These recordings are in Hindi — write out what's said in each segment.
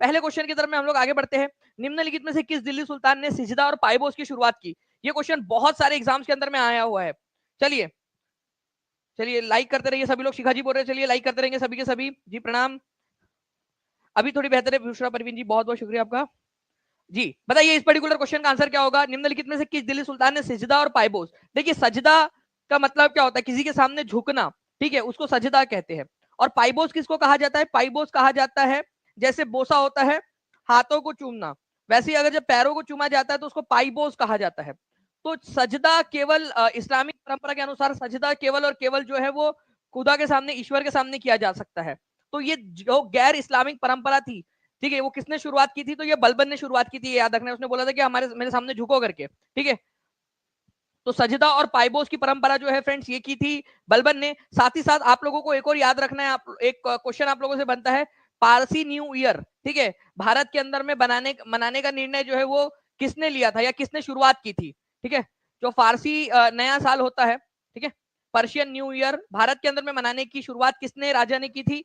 पहले क्वेश्चन की तरफ में हम लोग आगे बढ़ते हैं। निम्नलिखित में से किस दिल्ली सुल्तान ने सिजदा और पाइबोस की शुरुआत की? ये क्वेश्चन बहुत सारे एग्जाम्स के अंदर में आया हुआ है। चलिए चलिए लाइक करते रहिए सभी लोग। शिखा जी बोल रहे हैं चलिए लाइक करते रहेंगे सभी के सभी जी, प्रणाम। अभी थोड़ी बेहतर है बुशरा परवीन जी, बहुत बहुत शुक्रिया आपका जी। बताइए इस पर्टिकुलर क्वेश्चन का आंसर क्या होगा? निम्नलिखित में से किस दिल्ली सुल्तान ने सिजदा और पाइबोस? देखिए सजदा का मतलब क्या होता है? किसी के सामने झुकना, ठीक है, उसको सजदा कहते हैं। और पाइबोस किसको कहा जाता है? पाइबोस कहा जाता है जैसे बोसा होता है हाथों को चूमना, वैसे ही अगर जब पैरों को चूमा जाता है तो उसको पाइबोस कहा जाता है। तो सजदा केवल इस्लामिक परंपरा के अनुसार सजदा केवल और केवल जो है वो खुदा के सामने, ईश्वर के सामने किया जा सकता है। तो ये जो गैर इस्लामिक परंपरा थी, ठीक है, वो किसने शुरुआत की थी? तो ये बलबन ने शुरुआत की थी, ये याद रखना। उसने बोला था कि हमारे मेरे सामने झुको करके, ठीक है। तो सजदा और पाइबोस की परंपरा जो है फ्रेंड्स ये की थी बलबन ने। साथ ही साथ आप लोगों को एक और याद रखना है, आप एक क्वेश्चन आप लोगों से बनता है, पारसी न्यू ईयर, ठीक है, भारत के अंदर में मनाने का निर्णय जो है वो किसने लिया था या किसने शुरुआत की थी? ठीक है, जो फारसी नया साल होता है, ठीक है, पर्शियन न्यू ईयर भारत के अंदर में मनाने की शुरुआत किसने, राजा ने की थी?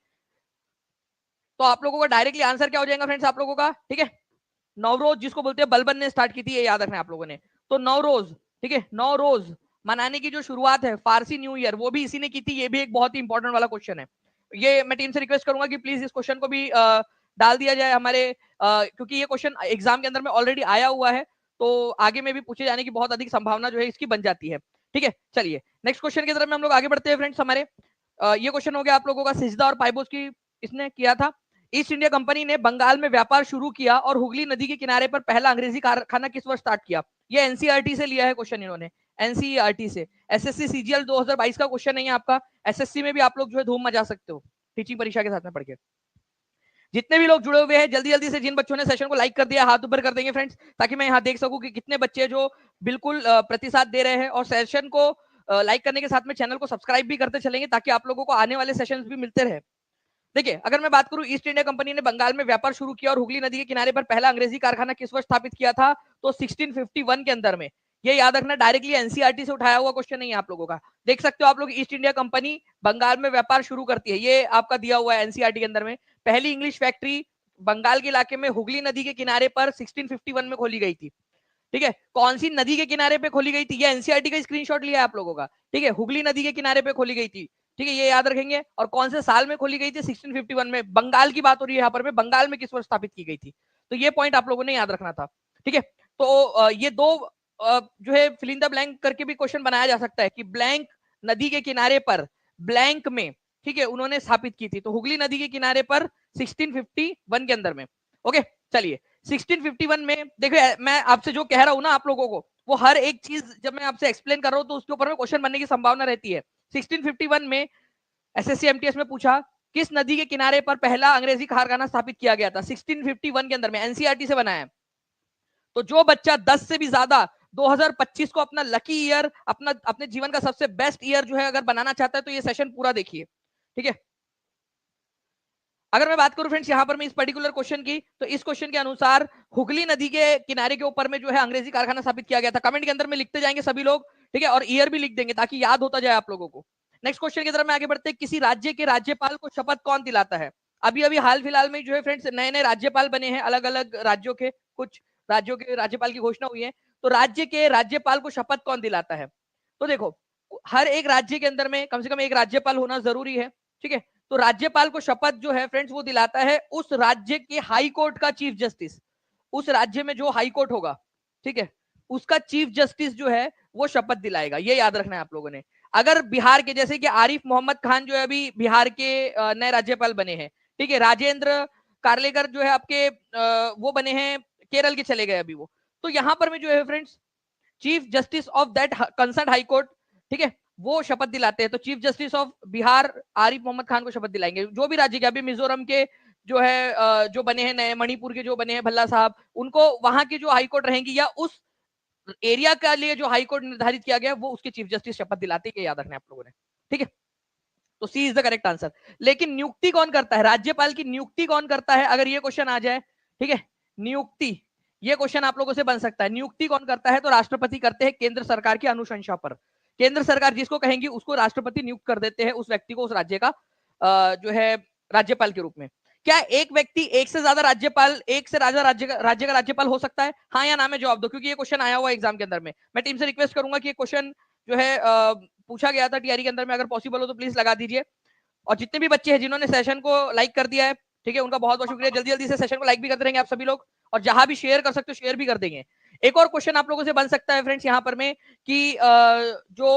तो आप लोगों का डायरेक्टली आंसर क्या हो जाएगा फ्रेंड्स आप लोगों का? ठीक है, नवरोज जिसको बोलते हैं बलबन ने स्टार्ट की थी, ये याद रखना है आप लोगों ने। तो नवरोज, ठीक है, नवरोज मनाने की जो शुरुआत है फारसी न्यू ईयर, वो भी इसी ने की थी। ये भी एक बहुत ही इंपॉर्टेंट वाला क्वेश्चन है। ये मैं टीम से रिक्वेस्ट करूंगा कि प्लीज इस क्वेश्चन को भी डाल दिया जाए हमारे, क्योंकि ये क्वेश्चन एग्जाम के अंदर में ऑलरेडी आया हुआ है, तो आगे में भी पूछे जाने की बहुत अधिक संभावना जो है इसकी बन जाती है। ठीक है, चलिए नेक्स्ट क्वेश्चन की तरफ में हम लोग आगे बढ़ते हैं फ्रेंड्स। हमारे ये क्वेश्चन हो गया आप लोगों का, सिजदा और पाइबोस की इसने किया था। ईस्ट इंडिया कंपनी ने बंगाल में व्यापार शुरू किया और हुगली नदी के किनारे पर पहला अंग्रेजी कारखाना किस वर्ष स्टार्ट किया? ये एनसीईआरटी से लिया है क्वेश्चन इन्होंने, एनसीईआरटी से। एसएससी सीजीएल 2022 का क्वेश्चन नहीं है आपका, एसएससी में भी आप लोग जो है धूम मचा सकते हो टीचिंग परीक्षा के साथ में पढ़ के। जितने भी लोग जुड़े हुए हैं जल्दी जल्दी से, जिन बच्चों ने सेशन को लाइक कर दिया हाथ ऊपर कर देंगे फ्रेंड्स, ताकि मैं यहाँ देख सकूं कि कितने बच्चे जो बिल्कुल प्रतिसाद दे रहे हैं, और सेशन को लाइक करने के साथ में चैनल को सब्सक्राइब भी करते चलेंगे ताकि आप लोगों को आने वाले सेशंस भी मिलते रहे। देखिए अगर मैं बात करूं, ईस्ट इंडिया कंपनी ने बंगाल में व्यापार शुरू किया और हुगली नदी के किनारे पर पहला अंग्रेजी कारखाना किस वर्ष स्थापित किया था? तो 1651 के अंदर में। ये याद रखना, डायरेक्टली एनसीईआरटी से उठाया हुआ क्वेश्चन नहीं है आप लोगों का। देख सकते हो आप लोग, ईस्ट इंडिया कंपनी बंगाल में व्यापार शुरू करती है, ये आपका दिया हुआ है एनसीईआरटी के अंदर में। पहली इंग्लिश फैक्ट्री बंगाल के इलाके में हुगली नदी के किनारे पर 1651 में खोली गई थी। ठीक है, कौन सी नदी के किनारे पे खोली गई थी? ये एनसीईआरटी का स्क्रीनशॉट लिया है आप लोगों का, ठीक है, हुगली नदी के किनारे पे खोली गई थी, ठीक है, ये याद रखेंगे। और कौन से साल में खोली गई थी? 1651 में। बंगाल की बात हो रही है यहाँ पर में, बंगाल में किस वर्ष स्थापित की गई थी, तो ये पॉइंट आप लोगों ने याद रखना था। ठीक है, तो ये दो जो है फिल इन द ब्लैंक करके भी क्वेश्चन बनाया जा सकता है कि ब्लैंक नदी के किनारे पर ब्लैंक में, ठीक है, उन्होंने स्थापित की थी। तो हुगली नदी के किनारे पर 1651 के अंदर में। ओके, चलिए 1651 में देखिए, मैं आपसे जो कह रहा हूं ना आप लोगों को, वो हर एक चीज जब मैं आपसे एक्सप्लेन कर रहा हूं तो उसके ऊपर में क्वेश्चन बनने की संभावना रहती है। 1651 में एसएससी एमटीएस में पूछा किस नदी के किनारे पर पहला अंग्रेजी कारखाना स्थापित किया गया था? 1651 के अंदर में, एनसीईआरटी से बनाया है। तो जो बच्चा 10 से भी ज्यादा 2025 को अपना लकी ईयर, अपने जीवन का सबसे बेस्ट ईयर जो है अगर बनाना चाहता है तो ये सेशन पूरा देखिए। ठीक है, अगर मैं बात करूं फ्रेंड्स यहाँ पर मैं इस पर्टिकुलर क्वेश्चन की, तो इस क्वेश्चन के अनुसार हुगली नदी के किनारे के ऊपर में जो है अंग्रेजी कारखाना स्थापित किया गया था। कमेंट के अंदर में लिखते जाएंगे सभी लोग, ठीक है, और ईयर भी लिख देंगे ताकि याद होता जाए आप लोगों को। नेक्स्ट क्वेश्चन की तरफ में आगे बढ़ते हैं। किसी राज्य के राज्यपाल को शपथ कौन दिलाता है? अभी अभी हाल फिलहाल में जो है फ्रेंड्स नए नए राज्यपाल बने हैं, अलग अलग राज्यों के, कुछ राज्यों के राज्यपाल की घोषणा हुई है। तो राज्य के राज्यपाल को शपथ कौन दिलाता है? तो देखो, हर एक राज्य के अंदर में कम से कम एक राज्यपाल होना जरूरी है। ठीक है, तो राज्यपाल को शपथ जो है फ्रेंड्स वो दिलाता है उस राज्य के हाई कोर्ट का चीफ जस्टिस। उस राज्य में जो हाई कोर्ट होगा, ठीक है, उसका चीफ जस्टिस जो है वो शपथ दिलाएगा। ये याद रखना है आप लोगों ने। अगर बिहार के, जैसे कि आरिफ मोहम्मद खान जो है अभी बिहार के नए राज्यपाल बने हैं, ठीक है, राजेंद्र कार्लेकर जो है आपके वो बने हैं केरल के, चले गए अभी वो। तो यहां पर में जो है friends chief justice of that concern high court, ठीक है, वो शपथ दिलाते हैं। तो chief justice of Bihar Arif Mohammad Khan को शपथ दिलाएंगे। जो भी राज्य के, अभी मिजोरम के जो है जो बने हैं नए, मणिपुर के जो बने हैं भल्ला साहब, उनको वहां की जो हाईकोर्ट रहेंगी या उस एरिया के लिए जो हाईकोर्ट निर्धारित किया गया वो उसके चीफ जस्टिस शपथ दिलाते हैं। याद रखना है आप लोगों ने। ठीक है, तो सी इज द करेक्ट आंसर। लेकिन नियुक्ति कौन करता है? राज्यपाल की नियुक्ति कौन करता है? अगर ये क्वेश्चन आ जाए, ठीक है, नियुक्ति, ये क्वेश्चन आप लोगों से बन सकता है। नियुक्ति कौन करता है? तो राष्ट्रपति करते हैं केंद्र सरकार की अनुशंसा पर। केंद्र सरकार जिसको कहेंगी उसको राष्ट्रपति नियुक्त कर देते हैं, उस व्यक्ति को उस राज्य का जो है राज्यपाल के रूप में। क्या एक व्यक्ति एक से ज्यादा राज्यपाल, एक से राज्य का राज्यपाल हो सकता है? हाँ या ना में जवाब दो, क्योंकि ये क्वेश्चन आया हुआ एग्जाम के अंदर में। मैं टीम से रिक्वेस्ट करूंगा कि ये क्वेश्चन जो है पूछा गया था टीआरई के अंदर में, अगर पॉसिबल हो तो प्लीज लगा दीजिए। और जितने भी बच्चे हैं जिन्होंने सेशन को लाइक कर दिया है, ठीक है, उनका बहुत बहुत शुक्रिया। जल्दी जल्दी से सेशन को लाइक भी करते रहेंगे आप सभी लोग, और जहां भी शेयर कर सकते हो शेयर भी कर देंगे। एक और क्वेश्चन आप लोगों से बन सकता है फ्रेंड्स यहाँ पर में कि जो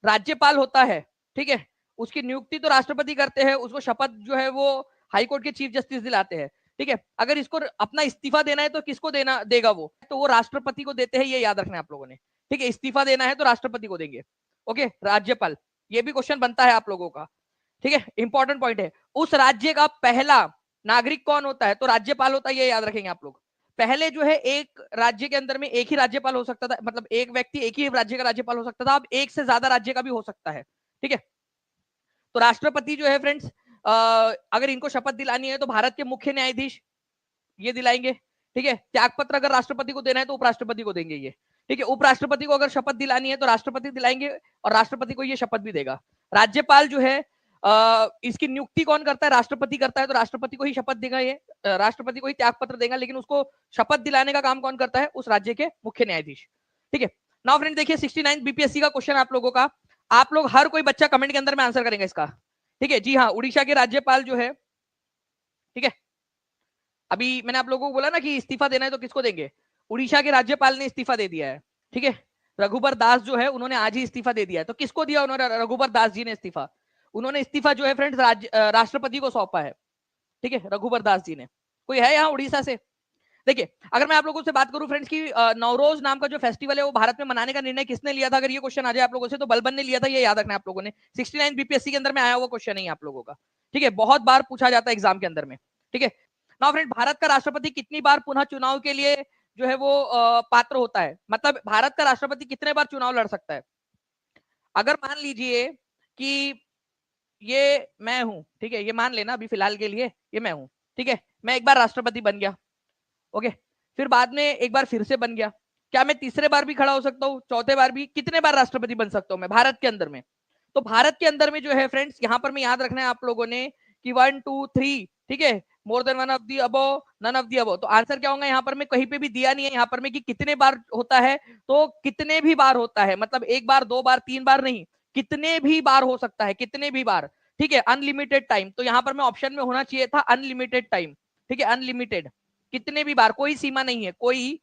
राज्यपाल होता है, ठीक है, उसकी नियुक्ति तो राष्ट्रपति करते हैं, उसको शपथ जो है वो हाईकोर्ट के चीफ जस्टिस दिलाते हैं, ठीक है। अगर इसको अपना इस्तीफा देना है तो किसको देना देगा वो? तो वो राष्ट्रपति को देते हैं, ये याद रखना है आप लोगों ने, ठीक है। इस्तीफा देना है तो राष्ट्रपति को देंगे, ओके, राज्यपाल। ये भी क्वेश्चन बनता है आप लोगों का, ठीक है, इंपॉर्टेंट पॉइंट है। उस राज्य का पहला नागरिक कौन होता है? तो राज्यपाल होता है, ये याद रखेंगे आप लोग। पहले जो है एक राज्य के अंदर में एक ही राज्यपाल हो सकता था, मतलब एक व्यक्ति एक ही राज्य का राज्यपाल हो सकता था, अब एक से ज्यादा राज्य का भी हो सकता है, ठीक है। तो राष्ट्रपति जो है फ्रेंड्स, अगर इनको शपथ दिलानी है तो भारत के मुख्य न्यायाधीश ये दिलाएंगे, ठीक है। त्यागपत्र अगर राष्ट्रपति को देना है तो उपराष्ट्रपति को देंगे ये, ठीक है। उपराष्ट्रपति को अगर शपथ दिलानी है तो राष्ट्रपति दिलाएंगे, और राष्ट्रपति को ये शपथ भी देगा। राज्यपाल जो है इसकी नियुक्ति कौन करता है? राष्ट्रपति करता है, तो राष्ट्रपति को ही शपथ देगा ये, राष्ट्रपति को ही त्यागपत्र देगा, लेकिन उसको शपथ दिलाने का काम कौन करता है? उस राज्य के मुख्य न्यायाधीश, ठीक है। नाउ फ्रेंड देखिए 69 बीपीएससी का क्वेश्चन आप लोगों का, आप लोग हर कोई बच्चा कमेंट के अंदर में आंसर करेंगे इसका, ठीक है। जी हाँ, उड़ीसा के राज्यपाल जो है, ठीक है, अभी मैंने आप लोगों को बोला ना कि इस्तीफा देना है तो किसको देंगे? उड़ीसा के राज्यपाल ने इस्तीफा दे दिया है, ठीक है। रघुबर दास जो है उन्होंने आज ही इस्तीफा दे दिया है। तो किसको दिया उन्होंने? रघुबर दास जी ने इस्तीफा। उन्होंने इस्तीफा जो है फ्रेंड्स राष्ट्रपति को सौंपा है, ठीक है, रघुबर दास जी ने। कोई है यहाँ उड़ीसा से? देखिए, अगर मैं आप लोगों से बात करूं फ्रेंड्स की नवरोज नाम का जो फेस्टिवल है वो भारत में मनाने का निर्णय किसने लिया था? अगर ये क्वेश्चन आ जाए आप लोगों से तो बलबन ने लिया था, ये याद रखना आप लोगों ने। 69 बीपीएससी के अंदर में आया हुआ क्वेश्चन है आप लोगों का, ठीक है, बहुत बार पूछा जाता है एग्जाम के अंदर में, ठीक है। नाउ फ्रेंड, भारत का राष्ट्रपति कितनी बार पुनः चुनाव के लिए जो है वो पात्र होता है? मतलब भारत का राष्ट्रपति कितने बार चुनाव लड़ सकता है? अगर मान लीजिए कि ये मैं हूं, ठीक है, ये मान लेना अभी फिलहाल के लिए ये मैं हूं, ठीक है, मैं एक बार राष्ट्रपति बन गया, ओके, फिर बाद में एक बार फिर से बन गया, क्या मैं तीसरे बार भी खड़ा हो सकता हूँ? चौथे बार भी? कितने बार राष्ट्रपति बन सकता हूँ मैं भारत के अंदर में? तो भारत के अंदर में जो है फ्रेंड्स, यहाँ पर मैं याद रखना है आप लोगों ने कि 1 2 3, ठीक है, more than one of the above, none of the above. तो आंसर क्या होगा यहाँ पर? मैं कहीं पे भी दिया नहीं है यहाँ पर में कि कितने बार होता है, तो कितने भी बार होता है, मतलब एक बार, दो बार, तीन बार नहीं, कितने भी बार हो सकता है, कितने भी बार, ठीक है। अनलिमिटेड टाइम, तो यहाँ पर मैं ऑप्शन में होना चाहिए था अनलिमिटेड टाइम, ठीक है, अनलिमिटेड, कितने भी बार, कोई सीमा नहीं है, कोई,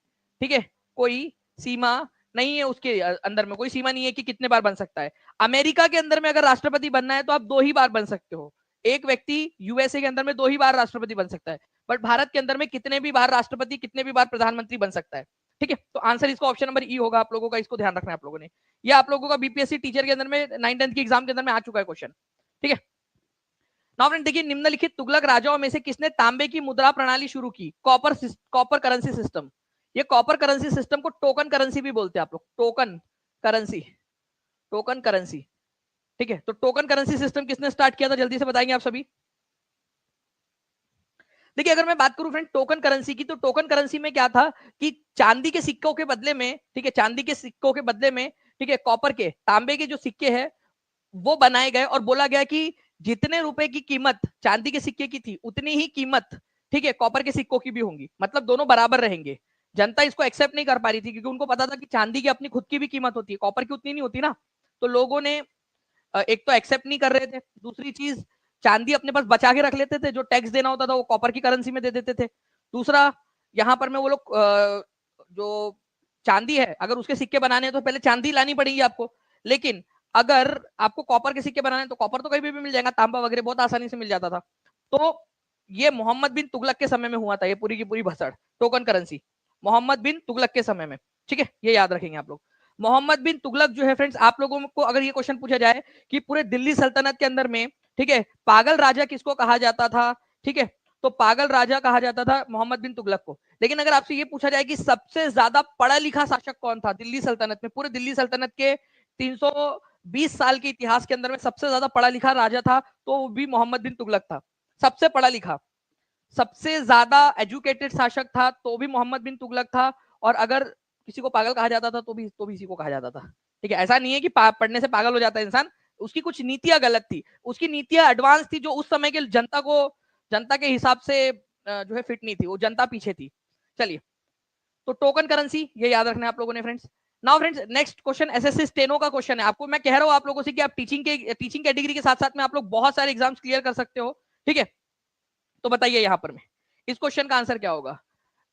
ठीक है, कोई सीमा नहीं है, उसके अंदर में कोई सीमा नहीं है कि कितने बार बन सकता है। अमेरिका के अंदर में अगर राष्ट्रपति बनना है तो आप 2 ही बार बन सकते हो, एक व्यक्ति यूएसए के अंदर में 2 ही बार राष्ट्रपति बन सकता है, बट भारत के अंदर में कितने भी बार राष्ट्रपति, कितने भी बार प्रधानमंत्री बन सकता है, ठीक है। तो आंसर इसका ऑप्शन नंबर ई होगा आप लोगों का, इसको ध्यान रखना है आप लोगों ने। ये आप लोगों का बीपीएससी टीचर के अंदर में 9th की एग्जाम के अंदर में आ चुका है क्वेश्चन, ठीक है। नाउ फ्रेंड देखिए, निम्नलिखित तुगलक राजाओं में से किसने तांबे की मुद्रा प्रणाली शुरू की? Copper currency system. ये कॉपर करेंसी सिस्टम को टोकन करेंसी भी बोलते हैं आप लोग, टोकन करेंसी, टोकन करेंसी, ठीक है। तो टोकन करेंसी सिस्टम किसने स्टार्ट किया था? जल्दी से बताएंगे आप सभी। देखिए, अगर मैं बात करूं फ्रेंड टोकन करेंसी की, तो टोकन करेंसी में क्या था कि चांदी के सिक्कों के बदले में, ठीक है, चांदी के सिक्कों के बदले में, ठीक है, कॉपर के, तांबे के जो सिक्के हैं वो बनाए गए, और बोला गया कि जितने रुपए की कीमत चांदी के सिक्के की थी उतनी ही कीमत, ठीक है, कॉपर के सिक्कों की भी होंगी, मतलब दोनों बराबर रहेंगे। जनता इसको एक्सेप्ट नहीं कर पा रही थी, क्योंकि उनको पता था कि चांदी की अपनी खुद की भी कीमत होती है, कॉपर की उतनी नहीं होती ना। तो लोगों ने एक तो एक्सेप्ट नहीं कर रहे थे, दूसरी चीज चांदी अपने पास बचा के रख लेते थे, जो टैक्स देना होता था वो कॉपर की करेंसी में दे देते थे। दूसरा, यहाँ पर में वो लोग जो चांदी है, अगर उसके सिक्के बनाने हैं तो पहले चांदी लानी पड़ेगी आपको, लेकिन अगर आपको कॉपर के सिक्के बनाने तो कॉपर तो कहीं भी मिल जाएगा, तांबा वगैरह बहुत आसानी से मिल जाता था। तो ये मोहम्मद बिन तुगलक के समय में हुआ था, ये पूरी की पूरी भसड़ टोकन करेंसी मोहम्मद बिन तुगलक के समय में, ठीक है, ये याद रखेंगे आप लोग। मोहम्मद बिन तुगलक जो है फ्रेंड्स, आप लोगों को अगर ये क्वेश्चन पूछा जाए कि पूरे दिल्ली सल्तनत के अंदर में, ठीक है, पागल राजा किसको कहा जाता था, ठीक है, तो पागल राजा कहा जाता था मोहम्मद बिन तुगलक को। लेकिन अगर आपसे ये पूछा जाए कि सबसे ज्यादा पढ़ा लिखा शासक कौन था दिल्ली सल्तनत में, पूरे दिल्ली सल्तनत के 320 साल के इतिहास के अंदर में सबसे ज्यादा पढ़ा लिखा राजा था, तो वो भी मोहम्मद बिन तुगलक था। सबसे पढ़ा लिखा, सबसे ज्यादा एजुकेटेड शासक था तो भी मोहम्मद बिन तुगलक था। और अगर किसी को पागल कहा जाता था तो भी इसी को कहा जाता था, ठीक है। ऐसा नहीं है कि पढ़ने से पागल हो जाता है इंसान, उसकी कुछ नीतियां गलत थी, उसकी नीतियां एडवांस थी, जो उस समय के जनता को जनता के हिसाब से जो है फिट नहीं थी, वो जनता पीछे थी। चलिए, तो टोकन करेंसी ये याद रखना है आप लोगों ने friends. Now friends next question SSC steno का क्वेश्चन है। आपको मैं कह रहा हूं आप लोगों से कि आप टीचिंग कैटेगरी के साथ साथ में आप लोग बहुत सारे एग्जाम्स क्लियर कर सकते हो, ठीक है। तो बताइए यहाँ पर में इस क्वेश्चन का आंसर क्या होगा।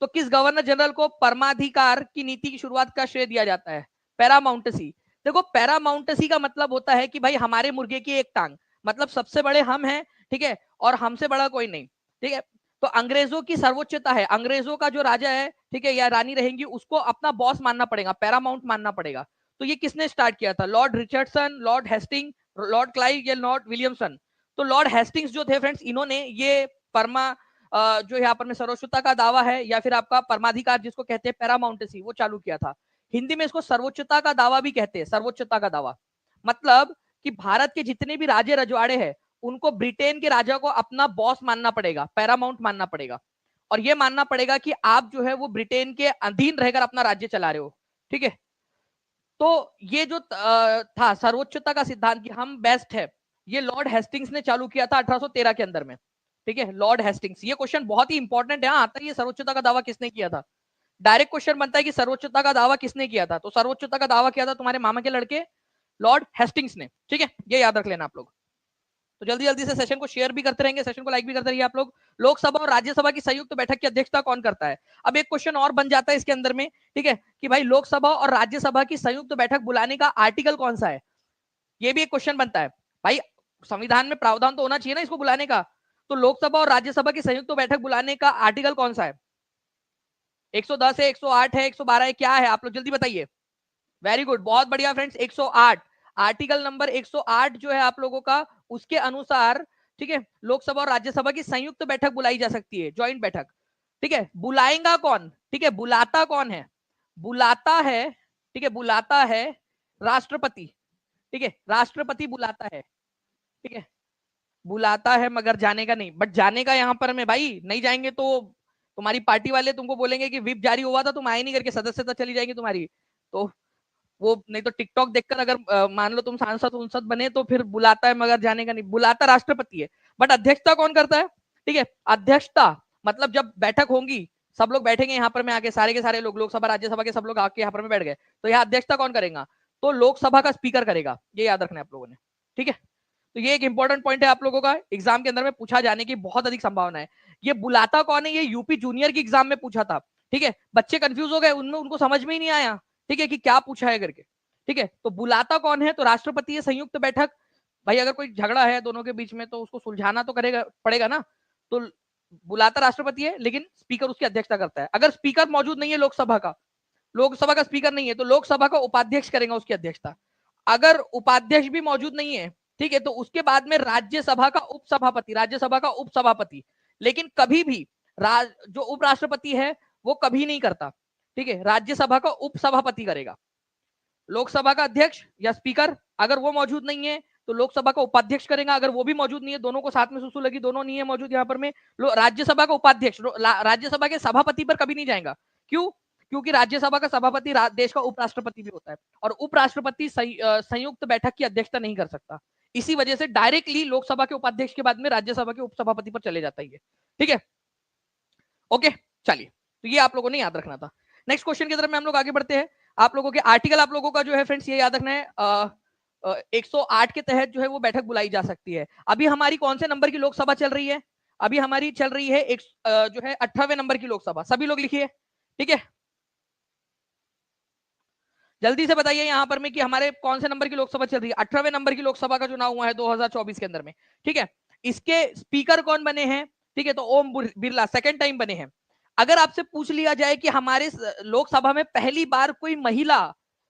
तो किस गवर्नर जनरल को परमाधिकार की नीति की शुरुआत का श्रेय दिया जाता है? पैरामाउंटसी। देखो पैरामाउंटसी का मतलब होता है कि भाई हमारे मुर्गे की एक टांग, मतलब सबसे बड़े हम हैं, ठीक है, और हमसे बड़ा कोई नहीं, ठीक है। तो अंग्रेजों की सर्वोच्चता है, अंग्रेजों का जो राजा है, ठीक है, या रानी रहेंगी, उसको अपना बॉस मानना पड़ेगा, पैरामाउंट मानना पड़ेगा। तो ये किसने स्टार्ट किया था? Lord Richardson, Lord Hasting, Lord Clive या लॉर्ड विलियमसन? तो लॉर्ड हेस्टिंग्स जो थे फ्रेंड्स, इन्होंने ये परमा जो यहाँ पर में सर्वोच्चता का दावा है या फिर आपका परमाधिकार जिसको कहते हैं पैरामाउंटेसी, वो चालू किया था। हिंदी में इसको सर्वोच्चता का दावा भी कहते हैं, सर्वोच्चता का दावा। मतलब कि भारत के जितने भी राजे रजवाड़े हैं उनको ब्रिटेन के राजा को अपना बॉस मानना पड़ेगा, पैरामाउंट मानना पड़ेगा, और ये मानना पड़ेगा कि आप जो है वो ब्रिटेन के अधीन रहकर अपना राज्य चला रहे हो, ठीक है। तो ये जो था सर्वोच्चता का सिद्धांत कि हम बेस्ट है, ये लॉर्ड हेस्टिंग्स ने चालू किया था 1813 के अंदर में, ठीक है, लॉर्ड हेस्टिंग्स। ये क्वेश्चन बहुत ही इंपॉर्टेंट है, आता है ये सर्वोच्चता का दावा किसने किया था। डायरेक्ट क्वेश्चन बनता है कि सर्वोच्चता का दावा किसने किया था, तो सर्वोच्चता का दावा किया था तुम्हारे मामा के लड़के लॉर्ड हेस्टिंग्स ने, ठीक है, ये याद रख लेना आप लोग। तो जल्दी जल्दी से सेशन को शेयर भी करते रहेंगे, सेशन को लाइक भी करते रहिए आप लोग। लोकसभा और राज्यसभा की संयुक्त बैठक की अध्यक्षता कौन करता है? अब एक क्वेश्चन और बन जाता है इसके अंदर में, ठीक है, कि भाई लोकसभा और राज्यसभा की संयुक्त बैठक बुलाने का आर्टिकल कौन सा है? ये भी एक क्वेश्चन बनता है भाई, संविधान में प्रावधान तो होना चाहिए ना इसको बुलाने का। तो लोकसभा और राज्यसभा की संयुक्त बैठक बुलाने का आर्टिकल कौन सा है? 110 है, 108 है, 112 है, क्या है? आप लोग जल्दी बताइए। वेरी गुड, बहुत बढ़िया फ्रेंड्स, 108। आर्टिकल नंबर 108 जो है आप लोगों का, उसके अनुसार, ठीक है, लोकसभा और राज्यसभा की संयुक्त बैठक बुलाई जा सकती है, ज्वाइंट बैठक, ठीक है। बुलाएगा कौन? ठीक है, बुलाता कौन है? बुलाता है, ठीक है, बुलाता है राष्ट्रपति, ठीक है, राष्ट्रपति बुलाता है, ठीक है, बुलाता है, मगर जाने का नहीं। बट जाने का यहाँ पर मैं भाई नहीं जाएंगे तो तुम्हारी पार्टी वाले तुमको बोलेंगे कि विप जारी हुआ था, तुम आए नहीं करके सदस्यता चली जाएगी तुम्हारी। तो वो नहीं तो टिकटॉक देखकर अगर मान लो तुम सांसद संसद बने तो फिर बुलाता है मगर जाने का नहीं, बुलाता राष्ट्रपति है। बट अध्यक्षता कौन करता है? ठीक है, अध्यक्षता मतलब जब बैठक होंगी, सब लोग बैठेंगे यहाँ पर में आके, सारे के सारे लोग, लोकसभा राज्यसभा के सब लोग आके यहाँ पर में बैठ गए, तो यहाँ अध्यक्षता कौन करेगा? तो लोकसभा का स्पीकर करेगा, ये याद रखना है आप लोगों ने, ठीक है। तो ये एक इंपॉर्टेंट पॉइंट है आप लोगों का, एग्जाम के अंदर में पूछा जाने की बहुत अधिक संभावना है। ये बुलाता कौन है, ये यूपी जूनियर की एग्जाम में पूछा था, ठीक है। बच्चे कंफ्यूज हो गए, उनमें उनको समझ में ही नहीं आया, ठीक है, कि क्या पूछा है करके, ठीक है। तो बुलाता कौन है? तो राष्ट्रपति है, संयुक्त बैठक। भाई अगर कोई झगड़ा है दोनों के बीच में तो उसको सुलझाना तो करेगा पड़ेगा ना, तो बुलाता राष्ट्रपति है, लेकिन स्पीकर उसकी अध्यक्षता करता है। अगर स्पीकर मौजूद नहीं है लोकसभा का, लोकसभा का स्पीकर नहीं है, तो लोकसभा का उपाध्यक्ष करेगा उसकी अध्यक्षता। अगर उपाध्यक्ष भी मौजूद नहीं है, ठीक है, तो उसके बाद में राज्यसभा का उपसभापति, राज्यसभा का उपसभापति। लेकिन कभी भी जो उपराष्ट्रपति है वो कभी नहीं करता, ठीक है, राज्यसभा का उपसभापति करेगा। लोकसभा का अध्यक्ष या स्पीकर अगर वो मौजूद नहीं है तो लोकसभा का उपाध्यक्ष करेगा, अगर वो भी मौजूद नहीं है, दोनों को साथ में सुसु लगी, दोनों नहीं है मौजूद यहाँ पर में, राज्यसभा का उपाध्यक्ष राज्यसभा के सभापति पर कभी नहीं जाएगा। क्यों? क्योंकि राज्यसभा का सभापति देश का उपराष्ट्रपति भी होता है, और उपराष्ट्रपति संयुक्त बैठक की अध्यक्षता नहीं कर सकता। इसी वजह से डायरेक्टली लोकसभा के उपाध्यक्ष के बाद में राज्यसभा के उपसभापति पर चले जाता है, ठीक है। ओके, चलिए, तो ये आप लोगों ने याद रखना था। नेक्स्ट क्वेश्चन की तरफ में हम लोग आगे बढ़ते हैं। आप लोगों के आर्टिकल आप लोगों का जो है फ्रेंड्स ये याद रखना है, 108 के तहत जो है वो बैठक बुलाई जा सकती है। अभी हमारी कौन से नंबर की लोकसभा चल रही है? अभी हमारी चल रही है जो है 18वें नंबर की लोकसभा। सभी लोग लिखिए, ठीक है, जल्दी से बताइए यहाँ पर में कि हमारे कौन से नंबर की लोकसभा चल रही है। 18वें नंबर की लोकसभा का चुनाव हुआ है 2024 के अंदर में, ठीक है। इसके स्पीकर कौन बने हैं? ठीक है, तो ओम बिरला सेकंड टाइम बने हैं। अगर आपसे पूछ लिया जाए कि हमारे लोकसभा में पहली बार कोई महिला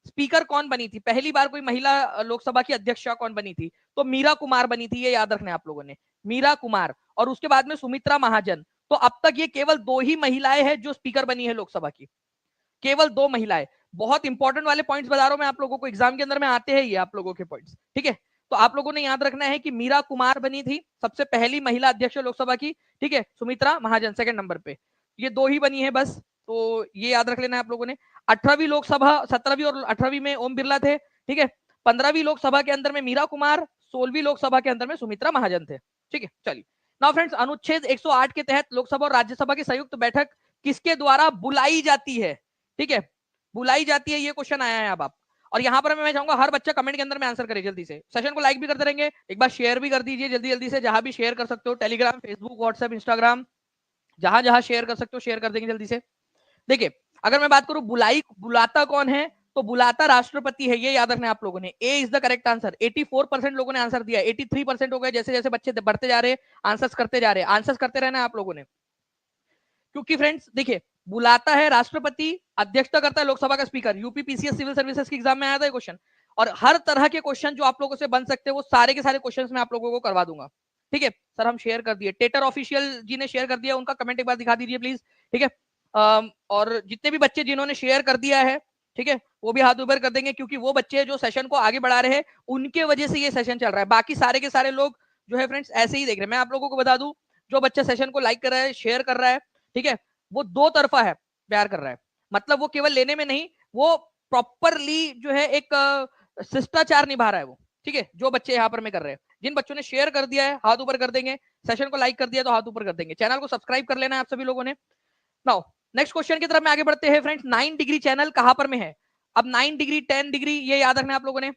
स्पीकर कौन बनी थी, पहली बार कोई महिला लोकसभा की अध्यक्षा कौन बनी थी, तो मीरा कुमार बनी थी, ये याद रखना है आप लोगों ने, मीरा कुमार। और उसके बाद में सुमित्रा महाजन। तो अब तक ये केवल 2 ही महिलाएं हैं जो स्पीकर बनी है लोकसभा की, केवल 2 महिलाएं। बहुत इंपॉर्टेंट वाले पॉइंट्स बता रहा हूं मैं आप लोगों को, एग्जाम के अंदर में आते हैं ये आप लोगों के पॉइंट्स, ठीक है। तो आप लोगों ने याद रखना है कि मीरा कुमार बनी थी सबसे पहली महिला अध्यक्ष लोकसभा की, ठीक है। सुमित्रा महाजन सेकंड नंबर पे, ये 2 ही बनी है बस, तो ये याद रख लेना है आप लोगों ने। 18वीं लोकसभा, 17वीं और 18वीं में ओम बिरला थे, ठीक है। 15वीं लोकसभा के अंदर में मीरा कुमार, 16वीं लोकसभा के अंदर में सुमित्रा महाजन थे, ठीक है। चलिए नाउ फ्रेंड्स, अनुच्छेद 108 के तहत लोकसभा और राज्यसभा की संयुक्त बैठक किसके द्वारा बुलाई जाती है? ठीक है, बुलाई जाती है, ये क्वेश्चन आया है अब आप। और यहाँ पर मैं चाहूंगा हर बच्चा कमेंट के अंदर में आंसर करे जल्दी से। सेशन को लाइक भी करते रहेंगे, एक बार शेयर भी कर दीजिए जल्दी जल्दी से, जहां भी शेयर कर सकते हो, टेलीग्राम, फेसबुक, व्हाट्सएप, इंस्टाग्राम, जहां जहां शेयर कर सकते हो शेयर कर देंगे जल्दी से। देखिए, अगर मैं बात करूं बुलाता कौन है, तो बुलाता राष्ट्रपति है, ये याद रखना है आप लोगों ने। ए इज द करेक्ट आंसर। 84% लोगों ने आंसर दिया, 83% हो गए। जैसे जैसे बच्चे बढ़ते जा रहे हैं, आंसर्स करते जा रहे हैं, आंसर्स करते रहना है आप लोगों ने। क्योंकि फ्रेंड्स देखिए, बुलाता है राष्ट्रपति, अध्यक्षता करता है लोकसभा का speaker. UP PCS civil services के एग्जाम में आया था क्वेश्चन, और हर तरह के क्वेश्चन जो आप लोगों से बन सकते हैं वो सारे के सारे क्वेश्चन मैं आप लोगों को करवा दूंगा। ठीक है सर, हम शेयर कर दिए, टेटर ऑफिशियल जी ने शेयर कर दिया, उनका कमेंट एक बार दिखा दीजिए प्लीज। ठीक है, और जितने भी बच्चे जिन्होंने शेयर कर दिया है, ठीक है, वो भी हाथ ऊपर कर देंगे, क्योंकि वो बच्चे जो सेशन को आगे बढ़ा रहे हैं उनके वजह से ये सेशन चल रहा है। बाकी सारे के सारे लोग जो है फ्रेंड्स ऐसे ही देख रहे हैं। मैं आप लोगों को बता दूं, जो बच्चा सेशन को लाइक कर रहा है, शेयर कर रहा है, ठीक है, वो दो तरफा है, प्यार कर रहा है। मतलब वो केवल लेने में नहीं, वो प्रॉपरली जो है एक शिष्टाचार निभा रहा है वो। ठीक है, जो बच्चे यहाँ पर में कर रहे हैं, जिन बच्चों ने शेयर कर दिया है हाथ ऊपर कर देंगे, सेशन को लाइक कर दिया तो हाथ ऊपर कर देंगे, चैनल को सब्सक्राइब कर लेना है आप सभी लोगों ने। नाउ नेक्स्ट क्वेश्चन की तरफ में आगे बढ़ते हैं फ्रेंड्स। 9 डिग्री चैनल कहां पर में है? अब 9 डिग्री, 10 डिग्री, ये याद रखना है आप लोगों ने।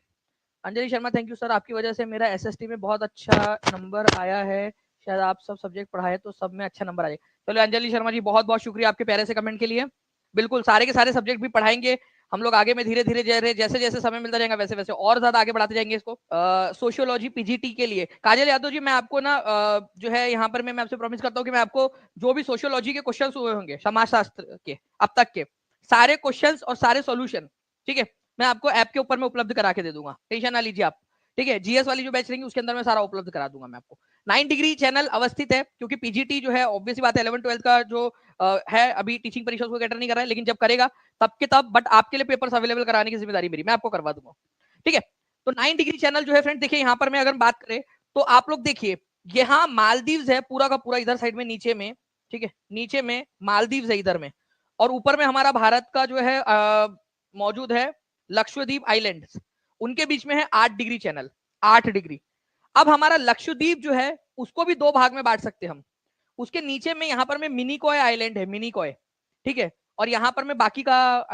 Anjali Sharma, thank you sir, आपकी वजह से मेरा एसएसटी में बहुत अच्छा नंबर आया है, शायद आप सब सब्जेक्ट पढ़ाए तो सब में अच्छा नंबर आ जाए। चलो अंजलि शर्मा जी, बहुत बहुत शुक्रिया आपके प्यारे से कमेंट के लिए। बिल्कुल सारे के सारे सब्जेक्ट भी पढ़ाएंगे हम लोग आगे में, धीरे धीरे जैसे जैसे समय मिलता जाएगा वैसे वैसे और ज्यादा आगे बढ़ाते जाएंगे इसको। सोशियोलॉजी पीजीटी के लिए काजल यादव जी, मैं आपको ना जो है यहाँ पर मैं आपसे प्रॉमिस करता हूँ कि मैं आपको जो भी सोशियोलॉजी के क्वेश्चन हुए होंगे समाजशास्त्र के अब तक के सारे क्वेश्चन और सारे सोल्यूशन, ठीक है, मैं आपको ऐप के ऊपर में उपलब्ध करा के दे दूंगा, टेंशन ना लीजिए आप। ठीक है, जीएस वाली जो बैच रहेंगी उसके अंदर में सारा उपलब्ध करा दूंगा मैं आपको। 9 डिग्री चैनल अवस्थित है, क्योंकि पीजीटी जो है ऑब्वियस बात है 11 12 का जो है अभी टीचिंग परीक्षा उसको कैटर नहीं कर रहा है, लेकिन जब करेगा तब के तब, बट आपके लिए पेपर्स अवेलेबल कराने की जिम्मेदारी मेरी, मैं आपको करवा दूंगा। ठीक है, तो 9 डिग्री चैनल जो है फ्रेंड, देखिए यहाँ पर मैं अगर बात करें तो आप लोग देखिए, यहाँ मालदीव्स है पूरा का पूरा, इधर साइड में नीचे में, ठीक है, नीचे में मालदीव्स है इधर में, और ऊपर में हमारा भारत का जो है मौजूद है लक्षद्वीप आइलैंड्स, उनके बीच में है 8 डिग्री चैनल, 8 डिग्री। अब हमारा लक्षद्वीप जो है उसको भी दो भाग में बांट सकते हैं हम। उसके नीचे में यहाँ पर में मिनिकॉय आइलैंड है, मिनिकॉय, ठीक है, और यहाँ पर में बाकी का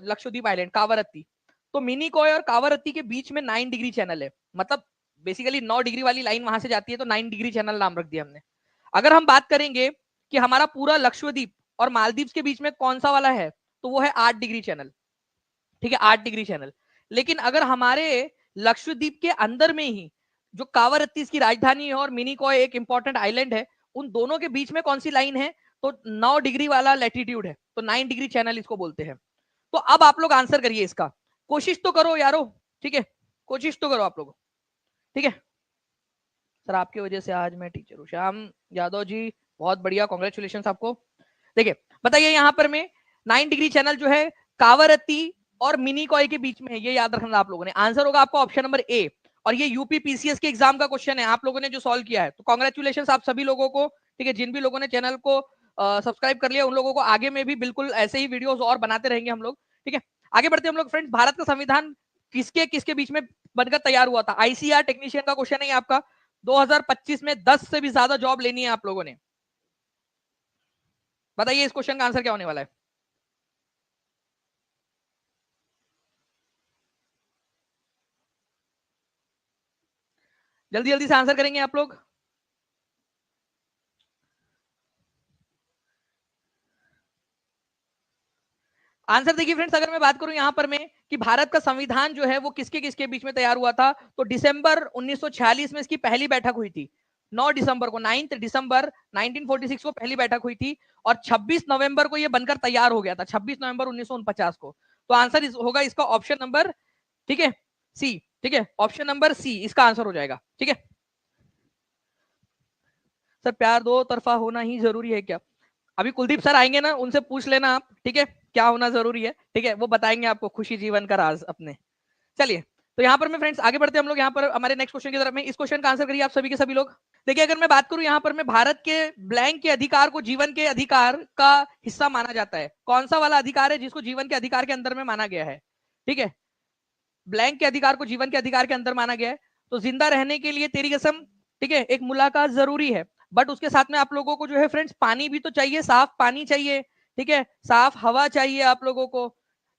लक्षद्वीप आइलैंड कावरत्ती। तो मिनिकॉय और कावरत्ती के बीच में 9 डिग्री चैनल है, मतलब बेसिकली 9 डिग्री वाली लाइन वहां से जाती है, तो 9 डिग्री चैनल नाम रख दिया हमने। अगर हम बात करेंगे कि हमारा पूरा लक्षद्वीप और मालदीव के बीच में कौन सा वाला है, तो वो है 8 डिग्री चैनल। ठीक है, 8 डिग्री चैनल। लेकिन अगर हमारे लक्षद्वीप के अंदर में ही जो कावरत्ती की राजधानी है और मिनिकॉय एक इंपॉर्टेंट आइलैंड है, उन दोनों के बीच में कौन सी लाइन है, तो 9 डिग्री वाला लैटिट्यूड है, तो 9 डिग्री चैनल इसको बोलते हैं। तो अब आप लोग आंसर करिए इसका, कोशिश तो करो यारो, ठीक है, कोशिश तो करो आप लोग। ठीक है सर, आपकी वजह से आज मैं टीचर हूँ, श्याम यादव जी, बहुत बढ़िया, कॉन्ग्रेचुलेशन आपको। देखिए बताइए यहाँ पर में 9 डिग्री चैनल जो है कावरत्ती और मिनिकॉय के बीच में है, ये याद रखना आप लोगों ने। आंसर होगा आपका ऑप्शन नंबर ए, और ये यूपी पीसीएस के एग्जाम का क्वेश्चन है, आप लोगों ने जो सॉल्व किया है, तो कॉन्ग्रेचुलेशन आप सभी लोगों को। ठीक है, जिन भी लोगों ने चैनल को सब्सक्राइब कर लिया उन लोगों को आगे में भी बिल्कुल ऐसे ही वीडियोस और बनाते रहेंगे हम लोग। ठीक है, आगे बढ़ते हम लोग फ्रेंड्स। भारत का संविधान किसके किसके बीच में बनकर तैयार हुआ था? आईसीआर टेक्नीशियन का क्वेश्चन है आपका। 2025 में 10 से भी ज्यादा जॉब लेनी है आप लोगों ने, बताइए इस क्वेश्चन का आंसर क्या होने वाला है? जल्दी जल्दी से आंसर करेंगे आप लोग। आंसर देखिए फ्रेंड्स, अगर मैं बात करूं यहां पर में कि भारत का संविधान जो है वो किसके किसके बीच में तैयार हुआ था, तो दिसंबर 1946 में इसकी पहली बैठक हुई थी। 9 दिसंबर को, 9 दिसंबर 1946 को पहली बैठक हुई थी, और 26 नवंबर को ये बनकर तैयार हो गया था, 26 नवंबर 1949 को। तो आंसर होगा इसका ऑप्शन नंबर, ठीक है, सी। ठीक है, ऑप्शन नंबर सी इसका आंसर हो जाएगा। ठीक है सर, प्यार दो तरफा होना ही जरूरी है क्या? अभी कुलदीप सर आएंगे ना, उनसे पूछ लेना आप, ठीक है, क्या होना जरूरी है, ठीक है, वो बताएंगे आपको खुशी जीवन का राज अपने। चलिए, तो यहाँ पर मैं फ्रेंड्स आगे बढ़ते हैं हम लोग यहाँ पर हमारे नेक्स्ट क्वेश्चन की तरफ में। इस क्वेश्चन का आंसर करिए आप सभी के सभी लोग। देखिए, अगर मैं बात करूं यहाँ पर मैं भारत के ब्लैंक के अधिकार को जीवन के अधिकार का हिस्सा माना जाता है, कौन सा वाला अधिकार है जिसको जीवन के अधिकार के अंदर में माना गया है? ठीक है, ब्लैंक के अधिकार को जीवन के अधिकार के अंदर माना गया है। तो जिंदा रहने के लिए तेरी कसम, ठीक है, एक मुलाकात जरूरी है। बट उसके साथ में आप लोगों को जो है फ्रेंड्स पानी भी तो चाहिए, साफ पानी चाहिए, ठीक है, साफ हवा चाहिए आप लोगों को।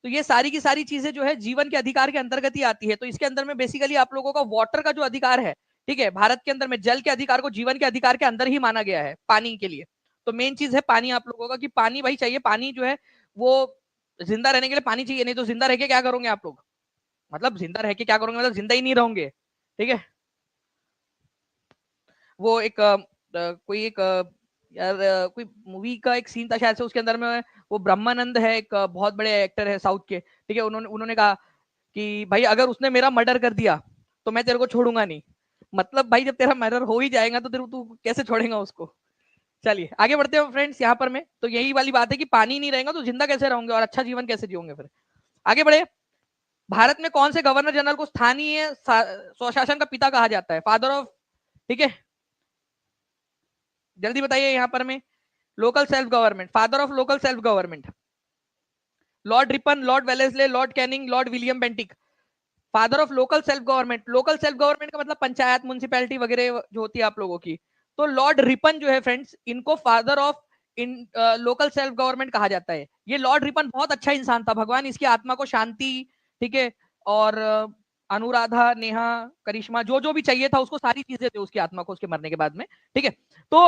तो ये सारी की सारी चीजें जो है जीवन के अधिकार के अंतर्गत ही आती है। तो इसके अंदर में बेसिकली आप लोगों का वाटर का जो अधिकार है, ठीक है, भारत के अंदर में जल के अधिकार को जीवन के अधिकार के अंदर ही माना गया है पानी के लिए। तो मेन चीज है पानी आप लोगों का, कि पानी भाई चाहिए। पानी जो है वो जिंदा रहने के लिए पानी चाहिए, नहीं तो जिंदा रह के क्या करोगे आप लोग, मतलब जिंदा रह के क्या करोगे, मतलब जिंदा ही नहीं रहोगे, ठीक है। वो एक कोई एक यार कोई मूवी का एक सीन था शायद से, उसके अंदर में वो ब्रह्मानंद है, एक बहुत बड़े एक्टर है साउथ के, ठीक है, उन्होंने उन्होंने कहा कि भाई अगर उसने मेरा मर्डर कर दिया तो मैं तेरे को छोड़ूंगा नहीं। मतलब भाई जब तेरा मर्डर हो ही जाएगा तो तेरे तू कैसे छोड़ेगा उसको। चलिए आगे बढ़ते हैं फ्रेंड्स यहाँ पर में। तो यही वाली बात है कि पानी नहीं रहेगा तो जिंदा कैसे रहोगे और अच्छा जीवन कैसे जियोगे। फिर आगे बढ़े। भारत में कौन से गवर्नर जनरल को स्थानीय स्वशासन का पिता कहा जाता है, फादर ऑफ, ठीक है, जल्दी बताइए यहाँ पर में। Local self government, father of local self government, Lord Ripon, Lord Wellesley, Lord Canning, Lord William Bentinck. Father of local self government, local self government का मतलब पंचायत, म्युनिसिपैलिटी वगैरह जो होती है आप लोगों की। तो लॉर्ड रिपन जो है फ्रेंड्स, इनको father of in local self government कहा जाता है। ये लॉर्ड रिपन बहुत अच्छा इंसान था, भगवान इसकी आत्मा को शांति, ठीक है, और अनुराधा, नेहा, करिश्मा, जो जो भी चाहिए था उसको, सारी चीजें थे उसकी आत्मा को उसके मरने के बाद में, ठीक है। तो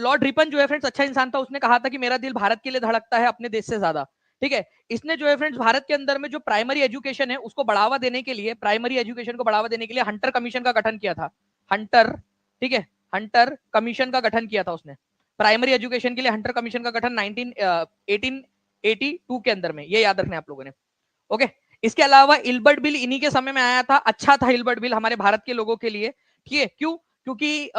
लॉर्ड रिपन जो है फ्रेंड्स अच्छा इंसान था। उसने कहा था कि मेरा दिल भारत के लिए धड़कता है अपने देश से ज्यादा, ठीक है। इसने जो है फ्रेंड्स भारत के अंदर में जो प्राइमरी एजुकेशन है उसको बढ़ावा देने के लिए, प्राइमरी एजुकेशन को बढ़ावा देने के लिए हंटर कमीशन का गठन किया था। हंटर, ठीक है, हंटर कमीशन का गठन किया था उसने प्राइमरी एजुकेशन के लिए। हंटर कमीशन का गठन 1882 के अंदर में, ये याद रखना आप लोगों ने, ओके। इसके अलावा इल्बर्ट बिल इन्हीं के समय में आया था। अच्छा था इल्बर्ट बिल हमारे भारत के लोगों के लिए, ठीक है। क्यों? क्योंकि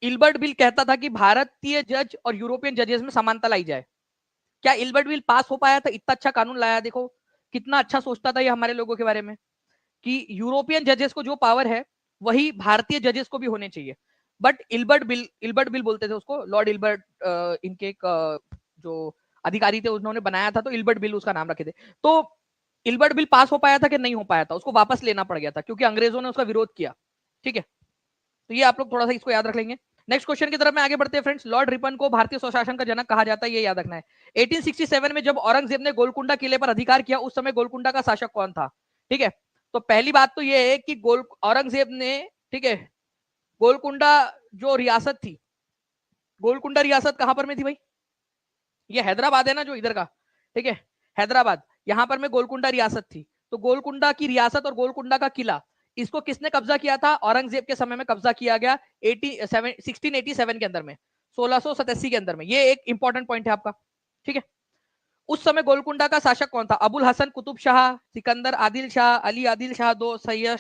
इल्बर्ट बिल कहता था कि भारतीय जज और यूरोपियन जजेस में समानता लाई जाए। क्या इल्बर्ट बिल पास हो पाया था? इतना अच्छा कानून लाया, देखो कितना अच्छा सोचता था ये हमारे लोगों के बारे में, कि यूरोपियन जजेस को जो पावर है वही भारतीय जजेस को भी होने चाहिए। बट इल्बर्ट बिल बोलते थे उसको, लॉर्ड इल्बर्ट इनके जो अधिकारी थे उन्होंने बनाया था, तो इल्बर्ट बिल उसका नाम रखे थे। तो इल्बर्ट बिल पास हो पाया था कि नहीं हो पाया था, उसको वापस लेना पड़ गया था क्योंकि अंग्रेजों ने उसका विरोध किया, ठीक है। तो ये आप लोग थोड़ा सा इसको याद रख लेंगे। नेक्स्ट क्वेश्चन की तरफ में आगे बढ़ते हैं फ्रेंड्स। लॉर्ड रिपन को भारतीय स्वशासन का जनक कहा जाता है, ये याद रखना है। 1867 में जब औरंगजेब ने गोलकुंडा किले पर अधिकार किया, उस समय गोलकुंडा का शासक कौन था, ठीक है। तो पहली बात तो ये है कि औरंगजेब ने, ठीक है, गोलकुंडा जो रियासत थी, गोलकुंडा रियासत कहां पर में थी भाई? ये हैदराबाद है ना जो इधर का, ठीक है, हैदराबाद, यहां पर में गोलकुंडा रियासत थी। तो गोलकुंडा की रियासत और गोलकुंडा का किला, इसको किसने कब्जा किया था? औरंगजेब के समय में कब्जा किया गया 1687 के अंदर में, 1687 के अंदर में। ये एक इंपॉर्टेंट पॉइंट है आपका, ठीक है। उस समय गोलकुंडा का शासक कौन था? अबुल हसन कुतुब शाह, सिकंदर आदिल शाह, अली आदिल शाह दो, सैयद,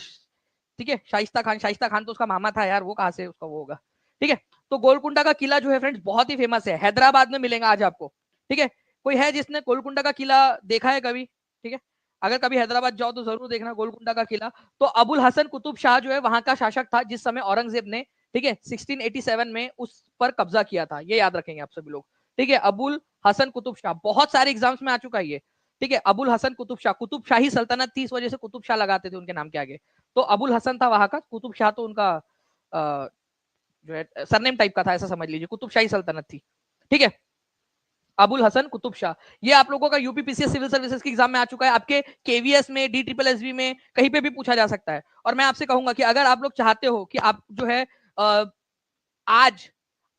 ठीक है, शाइस्ता खान। शाइस्ता खान तो उसका मामा था यार, वो कहां से उसका वो होगा, ठीक है। तो गोलकुंडा का किला जो है फ्रेंड्स बहुत ही फेमस है, हैदराबाद में मिलेगा आज आपको, ठीक है। कोई है जिसने गोलकुंडा का किला देखा है कभी? ठीक है, अगर कभी हैदराबाद जाओ तो जरूर देखना गोलकुंडा का किला। तो अबुल हसन कुतुब शाह जो है वहां का शासक था जिस समय औरंगजेब ने, ठीक है, 1687 में उस पर कब्जा किया था, ये याद रखेंगे आप सभी लोग, ठीक है। अबुल हसन कुतुब शाह बहुत सारे एग्जाम्स में आ चुका है ये, ठीक है। अबुल हसन कुतुब शाह, कुतुब शाही सल्तनत थी, इस वजह से कुतुब शाह लगाते थे उनके नाम के आगे। तो अबुल हसन था वहां का, कुतुब शाह तो उनका जो है सरनेम टाइप का था, ऐसा समझ लीजिए, कुतुब शाही सल्तनत थी, ठीक है। अबुल हसन कुतुब शाह, ये आप लोगों का यूपीपीसीएस सिविल सर्विसेज के एग्जाम में आ चुका है, आपके केवीएस में, डी ट्रिपल एसबी में, कहीं पे भी पूछा जा सकता है। और मैं आपसे कहूंगा कि अगर आप लोग चाहते हो कि आप जो है आज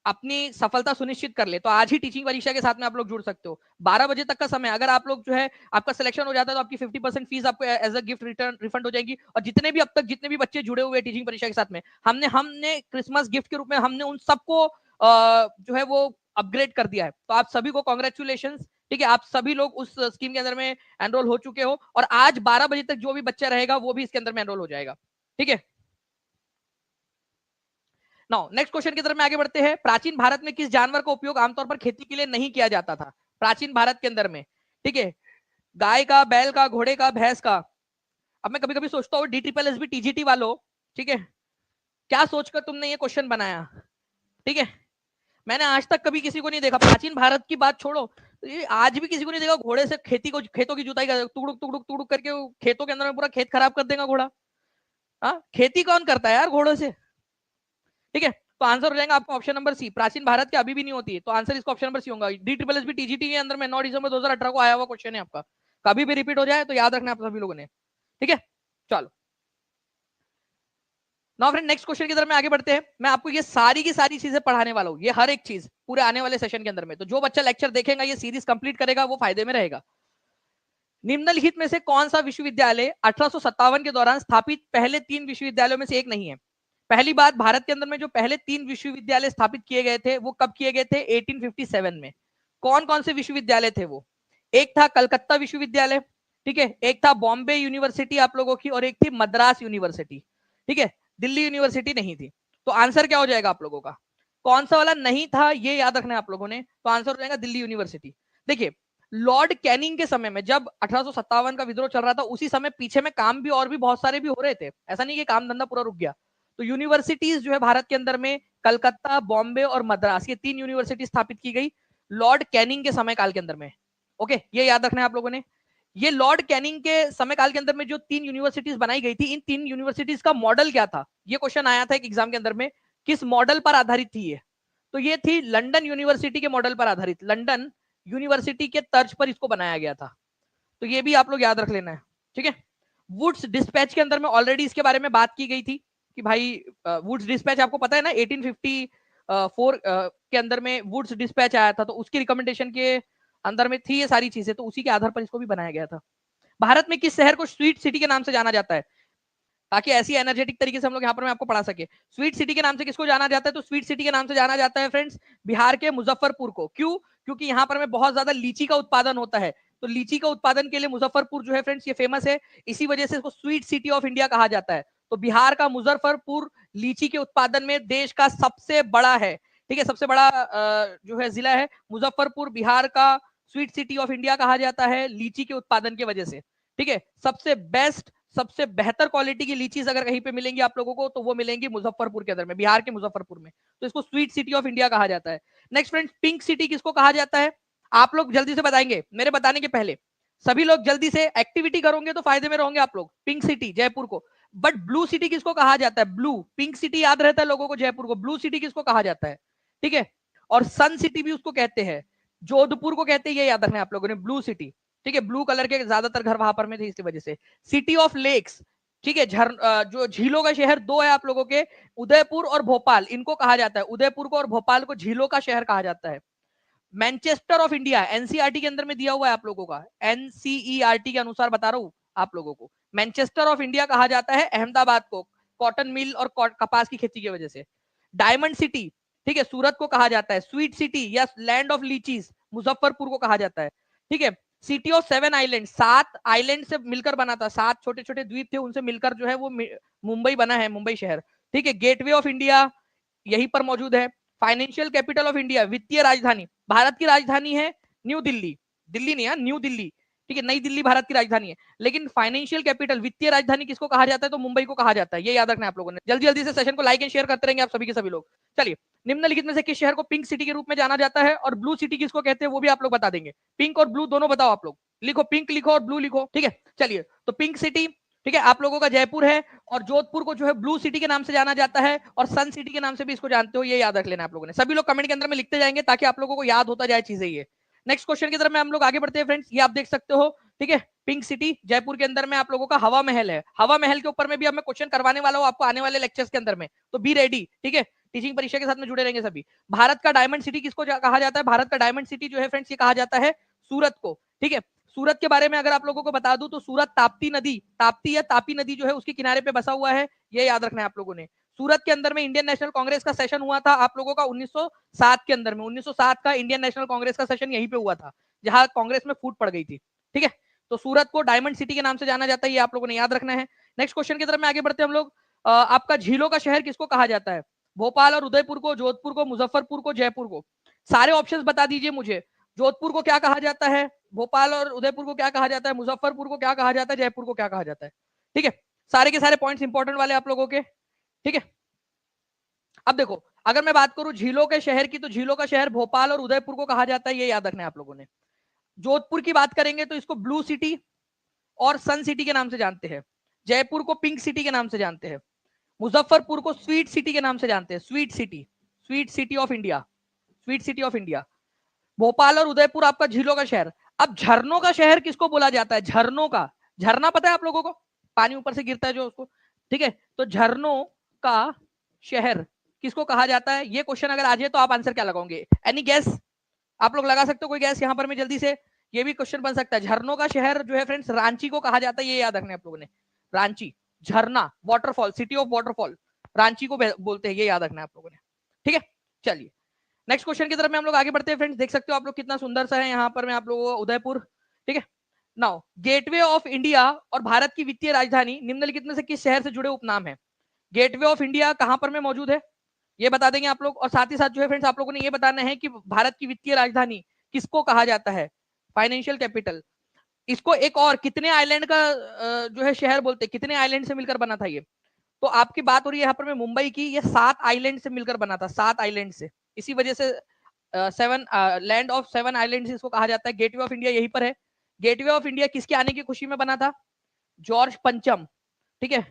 अपनी सफलता सुनिश्चित कर ले, तो आज ही टीचिंग परीक्षा के साथ में आप लोग जुड़ सकते हो। 12 बजे तक का समय, अगर आप लोग जो है आपका सिलेक्शन हो जाता है तो आपकी 50% फीस आपको as a gift return refund हो जाएगी। और जितने भी अब तक जितने भी बच्चे जुड़े हुए टीचिंग परीक्षा के साथ में, हमने हमने क्रिसमस गिफ्ट के रूप में हमने उन सबको जो है वो अपग्रेड कर दिया है। तो आप सभी को कॉन्ग्रेचुलेशन, ठीक है। आप सभी लोग उस स्कीम के अंदर में एनरोल हो चुके हो, और आज 12 बजे तक जो भी बच्चा रहेगा वो भी इसके अंदर में एनरोल हो जाएगा, ठीक है। नाउ नेक्स्ट क्वेश्चन की तरफ में आगे बढ़ते हैं। प्राचीन भारत में किस जानवर का उपयोग आमतौर पर खेती के लिए नहीं किया जाता था? प्राचीन भारत के अंदर में, ठीक है, गाय का, बैल का, घोड़े का, भैंस का। अब मैं कभी कभी सोचता हूँ D triple S B TGT वालों, ठीक है, क्या सोचकर तुमने ये क्वेश्चन बनाया, ठीक है। मैंने आज तक कभी किसी को नहीं देखा, प्राचीन भारत की बात छोड़ो, ये आज भी किसी को नहीं देखा घोड़े से खेतों की जुताई कर, तुड़ुक तुड़ुक तुड़ुक करके खेतों के अंदर में पूरा खेत खराब कर देगा घोड़ा। हाँ, खेती कौन करता है यार घोड़ों से, ठीक है। तो आंसर हो जाएगा आपका ऑप्शन नंबर सी, प्राचीन भारत के अभी भी नहीं होती है, तो आंसर इसका ऑप्शन नंबर सी होगा। DSSB TGT के अंदर में 9 दिसंबर 2018 को आया हुआ क्वेश्चन है आपका, कभी भी रिपीट हो जाए तो याद रखना आप सभी लोगों ने, ठीक है। चलो नाउ फ्रेंड नेक्स्ट क्वेश्चन की तरफ में आगे बढ़ते हैं। मैं आपको ये सारी की सारी चीजें पढ़ाने वाला हूँ, ये हर एक चीज पूरे आने वाले सेशन के अंदर में। तो जो बच्चा लेक्चर देखेगा, ये सीरीज कंप्लीट करेगा, वो फायदे में रहेगा। निम्नलिखित में से कौन सा विश्वविद्यालय 1857 के दौरान स्थापित पहले 3 विश्वविद्यालयों में से एक नहीं है? पहली बात, भारत के अंदर में जो पहले 3 विश्वविद्यालय स्थापित किए गए थे वो कब किए गए थे? 1857 में। कौन कौन से विश्वविद्यालय थे वो? एक था कलकत्ता विश्वविद्यालय, ठीक है, एक था बॉम्बे यूनिवर्सिटी आप लोगों की, और एक थी मद्रास यूनिवर्सिटी, ठीक है, दिल्ली यूनिवर्सिटी नहीं थी। तो आंसर क्या हो जाएगा आप लोगों का? कौन सा वाला नहीं था ये याद रखना है आप लोगों ने, तो आंसर हो जाएगा दिल्ली यूनिवर्सिटी। देखिए लॉर्ड कैनिंग के समय में जब 1857 का विद्रोह चल रहा था, उसी समय पीछे में काम भी और भी बहुत सारे भी हो रहे थे, ऐसा नहीं कि काम धंधा पूरा रुक गया। तो यूनिवर्सिटीज जो है भारत के अंदर में कलकत्ता, बॉम्बे और मद्रास, ये 3 यूनिवर्सिटी स्थापित की गई लॉर्ड कैनिंग के समय काल के अंदर में। ओके, ये याद रखना है आप लोगों ने। ये लॉर्ड कैनिंग के समय काल के अंदर में जो 3 यूनिवर्सिटीज बनाई गई थी, इन 3 यूनिवर्सिटीज का मॉडल क्या था? ये क्वेश्चन आया था एक एग्जाम के अंदर में, किस मॉडल पर आधारित थी ये? तो ये थी लंदन यूनिवर्सिटी के मॉडल पर आधारित, लंदन यूनिवर्सिटी के तर्ज पर इसको बनाया गया था। तो ये भी आप लोग याद रख लेना है, ठीक है। वुड्स डिस्पैच के अंदर में ऑलरेडी इसके बारे में बात की गई थी कि भाई वुड्स डिस्पैच आपको पता है ना, 1854 के अंदर में वुड्स डिस्पैच आया था, तो उसकी रिकमेंडेशन के अंदर में थी ये सारी चीजें, तो उसी के आधार पर इसको भी बनाया गया था। भारत में किस शहर को स्वीट सिटी के नाम से जाना जाता है? ताकि ऐसी एनर्जेटिक तरीके से हम लोग यहाँ पर मैं आपको पढ़ा सके। स्वीट सिटी के नाम से किसको जाना जाता है? तो स्वीट सिटी के नाम से जाना जाता है फ्रेंड्स बिहार के मुजफ्फरपुर को। क्यों? क्योंकि यहाँ पर में बहुत ज्यादा लीची का उत्पादन होता है, तो लीची का उत्पादन के लिए मुजफ्फरपुर जो है फ्रेंड्स ये फेमस है, इसी वजह से इसको स्वीट सिटी ऑफ इंडिया कहा जाता है। तो बिहार का मुजफ्फरपुर लीची के उत्पादन में देश का सबसे बड़ा है, ठीक है, सबसे बड़ा जो है जिला है मुजफ्फरपुर, बिहार का स्वीट सिटी ऑफ इंडिया कहा जाता है लीची के उत्पादन की वजह से, ठीक है। सबसे बेस्ट, सबसे बेहतर क्वालिटी की लीचीज अगर कहीं पे मिलेंगी आप लोगों को, तो वो मिलेंगी मुजफ्फरपुर के अंदर में, बिहार के मुजफ्फरपुर में, तो इसको स्वीट सिटी ऑफ इंडिया कहा जाता है। नेक्स्ट फ्रेंड्स, पिंक सिटी किसको कहा जाता है? आप लोग जल्दी से बताएंगे मेरे बताने के पहले, सभी लोग जल्दी से एक्टिविटी करोगे तो फायदे में रहोगे आप लोग। पिंक सिटी जयपुर को, बट ब्लू सिटी किसको कहा जाता है? ब्लू, पिंक सिटी याद रहता है लोगों को जयपुर को, ब्लू सिटी किसको कहा जाता है? ठीक है, और सन सिटी भी उसको कहते हैं, जोधपुर को कहते हैं, ये याद रखना है आप लोगों ने, ब्लू सिटी, ठीक है, ब्लू कलर के ज्यादातर घर वहां पर में थे इसकी वजह से। सिटी ऑफ लेक्स, ठीक है, जो झीलों का शहर दो है आप लोगों के, उदयपुर और भोपाल, इनको कहा जाता है, उदयपुर को और भोपाल को झीलों का शहर कहा जाता है। मैनचेस्टर ऑफ इंडिया, एनसीईआरटी के अंदर में दिया हुआ है आप लोगों का, एनसीईआरटी के अनुसार बता रहा हूं आप लोगों को, मैनचेस्टर ऑफ इंडिया कहा जाता है अहमदाबाद को, कॉटन मिल और कपास की खेती की वजह से। डायमंड सिटी, ठीक है, सूरत को कहा जाता है। स्वीट सिटी या लैंड ऑफ लीचीज, मुजफ्फरपुर को कहा जाता है, ठीक है। सिटी ऑफ 7 आइलैंड, 7 आइलैंड से मिलकर बना था, 7 छोटे छोटे द्वीप थे, उनसे मिलकर जो है वो मुंबई बना है, मुंबई शहर, ठीक है। गेटवे ऑफ इंडिया यहीं पर मौजूद है। फाइनेंशियल कैपिटल ऑफ इंडिया, वित्तीय राजधानी, भारत की राजधानी है न्यू दिल्ली, दिल्ली नहीं है, न्यू दिल्ली, ठीक है, नई दिल्ली भारत की राजधानी है, लेकिन फाइनेंशियल कैपिटल, वित्तीय राजधानी किसको कहा जाता है? तो मुंबई को कहा जाता है, ये याद रखना है आप लोगों ने। जल्दी जल्दी से सेशन को लाइक एंड शेयर करते रहेंगे आप सभी के सभी लोग। चलिए, निम्नलिखित में से किस शहर को पिंक सिटी के रूप में जाना जाता है और ब्लू सिटी किसको कहते हैं वो भी आप लोग बता देंगे। पिंक और ब्लू दोनों बताओ आप लोग, लिखो, पिंक लिखो और ब्लू लिखो, ठीक है। चलिए, तो पिंक सिटी, ठीक है, आप लोगों का जयपुर है, और जोधपुर को जो है ब्लू सिटी के नाम से जाना जाता है, और सन सिटी के नाम से भी इसको जानते हो, ये याद रख लेना आप लोगों ने। सभी लोग कमेंट के अंदर में लिखते जाएंगे ताकि आप लोगों को याद होता जाए चीजें। ये नेक्स्ट क्वेश्चन की तरफ में हम लोग आगे बढ़ते हैं फ्रेंड्स, ये आप देख सकते हो, ठीक है, पिंक सिटी जयपुर के अंदर में आप लोगों का हवा महल है। हवा महल के ऊपर में भी अब मैं क्वेश्चन करवाने वाला हूं आपको आने वाले लेक्चर्स के अंदर में, तो बी रेडी, ठीक है, टीचिंग परीक्षा के साथ में जुड़े रहेंगे सभी। भारत का डायमंड सिटी किसको कहा जाता है? भारत का डायमंड सिटी जो है फ्रेंड्स ये कहा जाता है सूरत को, ठीक है। सूरत के बारे में अगर आप लोगों को बता दूं तो सूरत ताप्ती नदी, ताप्ती या तापी नदी जो है उसके किनारे पे बसा हुआ है, ये याद रखना है आप लोगों ने। सूरत के अंदर में इंडियन नेशनल कांग्रेस का सेशन हुआ था आप लोगों का 1907 के अंदर में, 1907 का इंडियन नेशनल कांग्रेस का सेशन यहीं पे हुआ था, जहां कांग्रेस में फूट पड़ गई थी, ठीक है। तो सूरत को डायमंड सिटी के नाम से जाना जाता है, ये आप लोगों ने याद रखना है। नेक्स्ट क्वेश्चन की तरफ में आगे बढ़ते हैं हम लोग। आपका झीलों का शहर किसको कहा जाता है? भोपाल और उदयपुर को, जोधपुर को, मुजफ्फरपुर को, जयपुर को। सारे ऑप्शंस बता दीजिए मुझे। जोधपुर को क्या कहा जाता है? भोपाल और उदयपुर को क्या कहा जाता है? मुजफ्फरपुर को क्या कहा जाता है? जयपुर को क्या कहा जाता है? ठीक है, सारे के सारे पॉइंट्स इंपॉर्टेंट वाले आप लोगों के, ठीक है। अब देखो, अगर मैं बात करूं झीलों के शहर की, तो झीलों का शहर भोपाल और उदयपुर को कहा जाता है, ये याद रखना है आप लोगों ने। जोधपुर की बात करेंगे तो इसको ब्लू सिटी और सन सिटी के नाम से जानते हैं। जयपुर को पिंक सिटी के नाम से जानते हैं। मुजफ्फरपुर को स्वीट सिटी के नाम से जानते हैं, sweet city, sweet city of India, sweet city of India. Bhopal और उदयपुर आपका झीलों का शहर। अब झरनों का शहर किसको बोला जाता है? झरनों का, झरना पता है आप लोगों को, पानी ऊपर से गिरता है जो उसको, ठीक है, तो झरनों का शहर किसको कहा जाता है? ये क्वेश्चन अगर आ जाए तो आप आंसर क्या लगाओगे? Any gas? आप लोग लगा सकते हो कोई गैस यहाँ पर? मैं जल्दी से, ये भी क्वेश्चन बन सकता है। झरनों का शहर जो है फ्रेंड्स, रांची को कहा जाता है, ये याद रखना है आप लोगों ने। रांची, झरना, waterfall, city of waterfall, Ranchi को बोलते हैं, ये याद रखना है आप लोगों ने, ठीक है। चलिए नेक्स्ट क्वेश्चन की तरफ में हम लोग आगे बढ़ते हैं फ्रेंड्स। देख सकते हो आप लोग कितना सुंदर सा है यहाँ पर मैं आप लोगों को उदयपुर, ठीक है। नाउ गेटवे ऑफ इंडिया और भारत की वित्तीय राजधानी निम्नलिखित में से किस शहर से जुड़े उपनाम है? गेटवे ऑफ इंडिया कहां पर में मौजूद है ये बता देंगे आप लोग, और साथ ही साथ जो है फ्रेंड्स आप लोगों ने ये बताना है कि भारत की वित्तीय राजधानी किसको कहा जाता है? Financial capital. इसको एक और कितने आइलैंड का जो है शहर बोलते हैं, कितने आइलैंड से मिलकर बना था ये? तो आपकी बात हो रही है यहाँ पर में मुंबई की, ये 7 आइलैंड से मिलकर बना था, 7 आइलैंड से। इसी वजह से 7 लैंड ऑफ 7 आइलैंड इसको कहा जाता है। गेटवे ऑफ इंडिया यहीं पर है। गेटवे ऑफ इंडिया किसके आने की खुशी में बना था? जॉर्ज पंचम, ठीक है,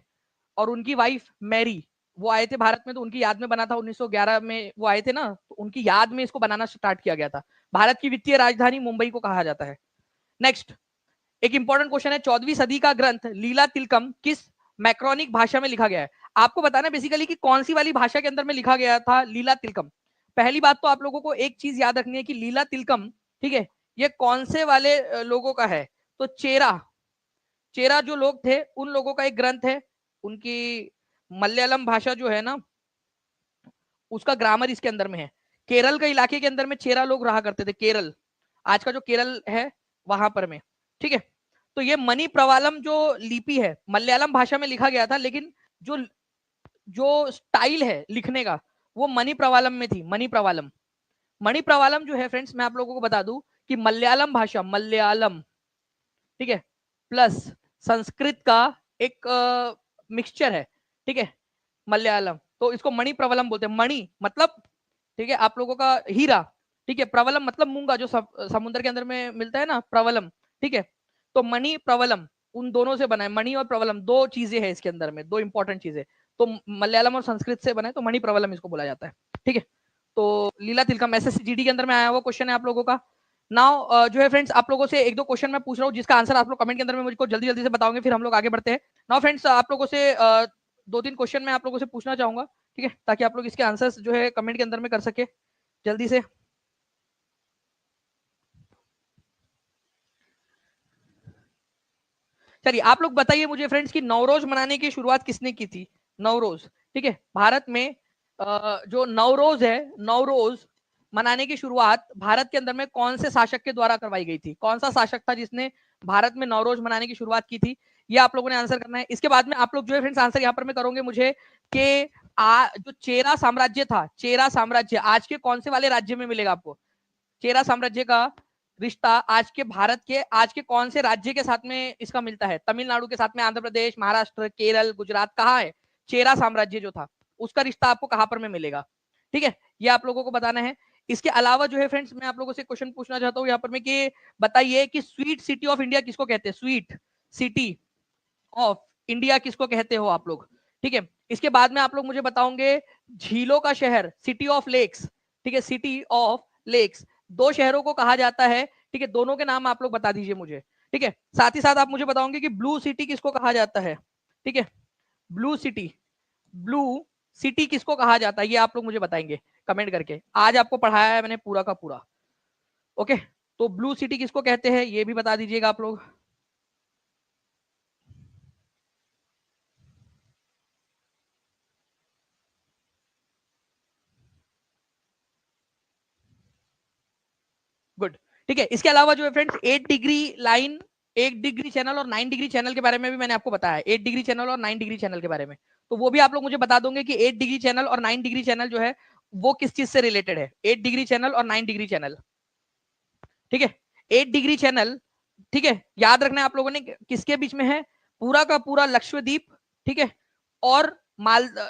और उनकी वाइफ मैरी, वो आए थे भारत में, तो उनकी याद में बना था। 1911 में वो आए थे ना, तो उनकी याद में इसको बनाना स्टार्ट किया गया था। भारत की वित्तीय राजधानी मुंबई को कहा जाता है। नेक्स्ट एक इंपॉर्टेंट क्वेश्चन है, 14वीं सदी का ग्रंथ लीला तिलकम किस मैक्रोनिक भाषा में लिखा गया है? आपको बताना बेसिकली कि कौन सी वाली भाषा के अंदर में लिखा गया था लीला तिलकम। पहली बात तो आप लोगों को एक चीज याद रखनी है कि लीला तिलकम, ठीक है, ये कौन से वाले लोगों का है? तो चेरा, चेरा जो लोग थे उन लोगों का एक ग्रंथ है। उनकी मलयालम भाषा जो है ना, उसका ग्रामर इसके अंदर में है। केरल के इलाके के अंदर में चेरा लोग रहा करते थे, केरल, आज का जो केरल है वहां पर में, ठीक है। तो ये मणि प्रवालम जो लिपि है मलयालम भाषा में लिखा गया था, लेकिन जो जो स्टाइल है लिखने का वो मणि प्रवालम में थी, मणि प्रवालम। मणि प्रवालम जो है फ्रेंड्स मैं आप लोगों को बता दूं कि मलयालम भाषा, मलयालम, ठीक है, प्लस संस्कृत का एक मिक्सचर है, ठीक है, मलयालम। तो इसको मणि प्रवलम बोलते हैं। मणि मतलब, ठीक है, आप लोगों का हीरा, ठीक है, प्रवलम मतलब मूंगा जो समुद्र के अंदर में मिलता है ना, प्रवलम, ठीक है। तो मणि प्रवलम उन दोनों से बना है। मणि और प्रवलम दो चीजें हैं इसके अंदर में, दो इंपॉर्टेंट चीजें। तो मलयालम और संस्कृत से बना है, तो मणि प्रवलम इसको बोला जाता है, ठीक है। तो लीला तिलकम एसएससी जीडी के अंदर में आया हुआ क्वेश्चन है आप लोगों का। नाउ जो है फ्रेंड्स आप लोगों से एक दो क्वेश्चन मैं पूछ रहा हूँ, जिसका आंसर आप लोग कमेंट के अंदर में मुझको जल्दी जल्दी से बताओगे, फिर हम लोग आगे बढ़ते हैं। नाउ फ्रेंड्स आप लोगों से दो तीन क्वेश्चन मैं आप लोगों से पूछना चाहूंगा, ठीक है, ताकि आप लोग इसके आंसर्स जो है कमेंट के अंदर में कर सके जल्दी से। चलिए आप लोग बताइए मुझे फ्रेंड्स कि नवरोज मनाने की शुरुआत किसने की थी? नवरोज, ठीक है, भारत में जो नवरोज है, नवरोज मनाने की शुरुआत भारत के अंदर में कौन से शासक के द्वारा करवाई गई थी? कौन सा शासक था जिसने भारत में नवरोज मनाने की शुरुआत की थी? ये आप लोगों ने आंसर करना है। इसके बाद में आप लोग जो है फ्रेंड्स आंसर यहाँ पर में करोगे मुझे कि जो चेरा साम्राज्य था, चेरा साम्राज्य आज के कौन से वाले राज्य में मिलेगा आपको? चेरा साम्राज्य का रिश्ता आज के भारत के आज के कौन से राज्य के साथ में इसका मिलता है? तमिलनाडु के साथ में, आंध्र प्रदेश, महाराष्ट्र, केरल, गुजरात, कहाँ है चेरा साम्राज्य जो था उसका रिश्ता आपको कहां पर में मिलेगा? ठीक है, ये आप लोगों को बताना है। इसके अलावा जो है फ्रेंड्स मैं आप लोगों से क्वेश्चन पूछना चाहता हूँ यहाँ पर में कि बताइए कि स्वीट सिटी ऑफ इंडिया किसको कहते हैं? स्वीट सिटी ऑफ इंडिया किसको कहते हो आप लोग? ठीक है, इसके बाद में आप लोग मुझे बताओगे झीलों का शहर, सिटी ऑफ लेक्स, ठीक है, सिटी ऑफ लेक्स दो शहरों को कहा जाता है, ठीक है, दोनों के नाम आप लोग बता दीजिए मुझे, ठीक है। साथ ही साथ आप मुझे बताओगे कि ब्लू सिटी किसको कहा जाता है? ठीक है, ब्लू सिटी, ब्लू सिटी किसको कहा जाता है ये आप लोग मुझे बताएंगे कमेंट करके। आज आपको पढ़ाया है मैंने पूरा का पूरा, ओके। तो ब्लू सिटी किसको कहते हैं ये भी बता दीजिएगा आप लोग। गुड, ठीक है। इसके अलावा जो है friends 8 degree line, 8 degree channel और 9 डिग्री चैनल के बारे में भी मैंने आपको बताया, 8 डिग्री चैनल और 9 डिग्री चैनल के बारे में। तो वो भी आप लोग मुझे बता दोगे कि 8 डिग्री चैनल और 9 डिग्री चैनल जो है वो किस चीज से रिलेटेड है? 8 डिग्री चैनल और 9 डिग्री चैनल, ठीक है। 8 डिग्री चैनल, ठीक है, याद रखना है आप लोगों ने किसके बीच में है? पूरा का पूरा लक्षद्वीप, ठीक है, और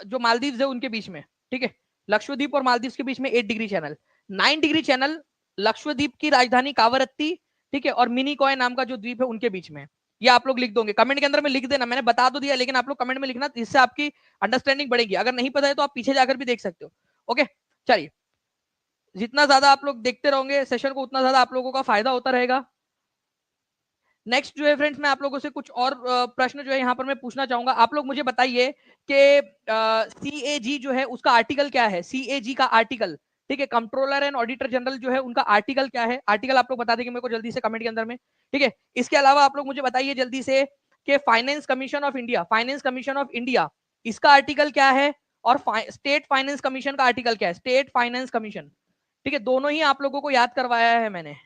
जो मालदीव है उनके बीच में, ठीक है, लक्षद्वीप और मालदीव के बीच में 8 degree channel. 9 degree channel Lakshadweep की राजधानी कावरत्ती, ठीक है, और मिनी कॉय नाम का जो द्वीप है उनके बीच में। ये आप लोग लिख दोगे कमेंट के अंदर में, लिख देना, मैंने बता तो दिया लेकिन आप लोग कमेंट में लिखना, इससे आपकी अंडरस्टैंडिंग बढ़ेगी। अगर नहीं पता है तो आप पीछे जाकर भी देख सकते हो। ओके चलिए, जितना ज्यादा आप लोग देखते रहोगे सेशन को उतना ज्यादा आप लोगों का फायदा होता रहेगा। नेक्स्ट जो है फ्रेंड्स, मैं आप लोगों से कुछ और प्रश्न जो है यहाँ पर मैं पूछना चाहूंगा। आप लोग मुझे बताइए कि CAG जो है उसका आर्टिकल क्या है, CAG का आर्टिकल, ठीक है, कंट्रोलर एंड ऑडिटर जनरल जो है उनका आर्टिकल क्या है, आर्टिकल आप लोग बता देंगे मेरे को जल्दी से कमेंट के अंदर में, ठीक है। इसके अलावा आप लोग मुझे बताइए जल्दी से कि finance commission of India, finance commission of India इसका आर्टिकल क्या है, और स्टेट फाइनेंस कमीशन का आर्टिकल क्या है, स्टेट फाइनेंस कमीशन, ठीक है, दोनों ही आप लोगों को याद करवाया है मैंने,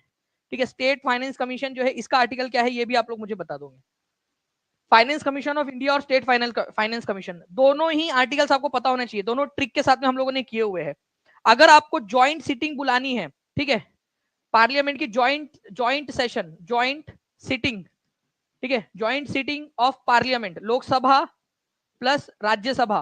ठीक है। स्टेट फाइनेंस कमीशन जो है इसका आर्टिकल क्या है ये भी आप लोग मुझे बता दोगे। फाइनेंस कमीशन ऑफ इंडिया और स्टेट फाइनेंस कमीशन दोनों ही आर्टिकल्स आपको पता होने चाहिए, दोनों ट्रिक के साथ में हम लोगों ने किए हुए हैं। अगर आपको ज्वाइंट सिटिंग बुलानी है, ठीक है, पार्लियामेंट की ज्वाइंट सेशन, ज्वाइंट सिटिंग, ठीक है, joint sitting of parliament, Lok Sabha plus Rajya Sabha,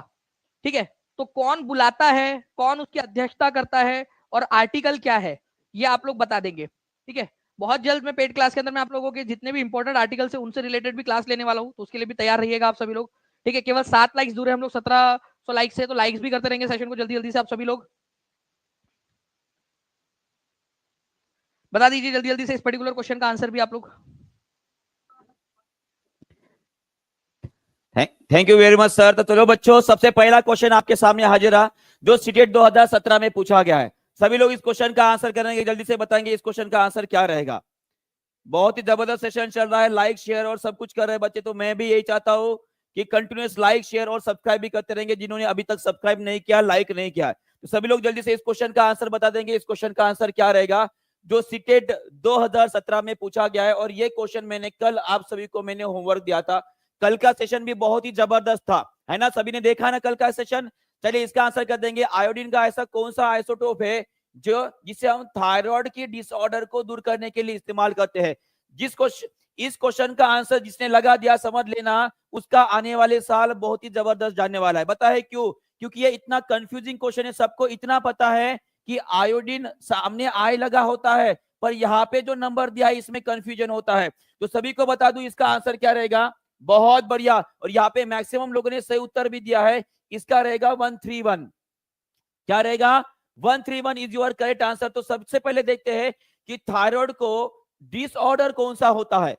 ठीक है, तो कौन बुलाता है, कौन उसकी अध्यक्षता करता है और आर्टिकल क्या है ये आप लोग बता देंगे, ठीक है। बहुत जल्द मैं पेड क्लास के अंदर में आप लोगों के जितने भी इंपॉर्टेंट आर्टिकल्स है उनसे रिलेटेड भी क्लास लेने वाला हूं, तो उसके लिए भी तैयार रहिएगा आप सभी लोग, ठीक है। केवल 7 लाइक्स दूर है हम लोग 1700 लाइक से, तो लाइक्स भी करते रहेंगे सेशन को जल्दी जल्दी से आप सभी लोग। बता दीजिए जल्दी जल्दी से इस पर्टिकुलर क्वेश्चन का आंसर भी आप लोग। Thank you very much sir. तो चलो बच्चों, सबसे पहला क्वेश्चन आपके सामने हाजिर है जो सीटेट 2017 में पूछा गया है। सभी लोग इस क्वेश्चन का आंसर करेंगे, जल्दी से बताएंगे इस क्वेश्चन का आंसर क्या रहेगा। बहुत ही जबरदस्त सेशन चल रहा है, लाइक शेयर और सब कुछ कर रहे हैं बच्चे, तो मैं भी यही चाहता हूं कि कंटिन्यूअस लाइक शेयर और सब्सक्राइब भी करते रहेंगे। जिन्होंने अभी तक सब्सक्राइब नहीं किया, लाइक नहीं किया, तो सभी लोग जल्दी से इस क्वेश्चन का आंसर बता देंगे। इस क्वेश्चन का आंसर क्या रहेगा जो सीटेट 2017 में पूछा गया है। और ये क्वेश्चन मैंने कल आप सभी को मैंने होमवर्क दिया था, कल का सेशन भी बहुत ही जबरदस्त था, है ना, सभी ने देखा ना कल का सेशन। चलिए इसका आंसर कर देंगे, आयोडीन का ऐसा कौन सा आइसोटोप है जो जिसे हम थायराइड की डिसऑर्डर को दूर करने के लिए इस्तेमाल करते हैं। इस क्वेश्चन का आंसर जिसने लगा दिया समझ लेना, उसका आने वाले साल बहुत ही जबरदस्त जाने वाला है। पता है क्यों? क्योंकि ये इतना कंफ्यूजिंग क्वेश्चन है, सबको इतना पता है कि आयोडीन सामने आई लगा होता है, पर यहाँ पे जो नंबर दिया है इसमें कंफ्यूजन होता है। तो सभी को बता दूं इसका आंसर क्या रहेगा। बहुत बढ़िया, और यहाँ पे मैक्सिमम लोगों ने सही उत्तर भी दिया है, इसका रहेगा 131। क्या रहेगा? 131 इज योर करेक्ट आंसर। तो सबसे पहले देखते हैं कि थायराइड को डिसऑर्डर कौन सा होता है।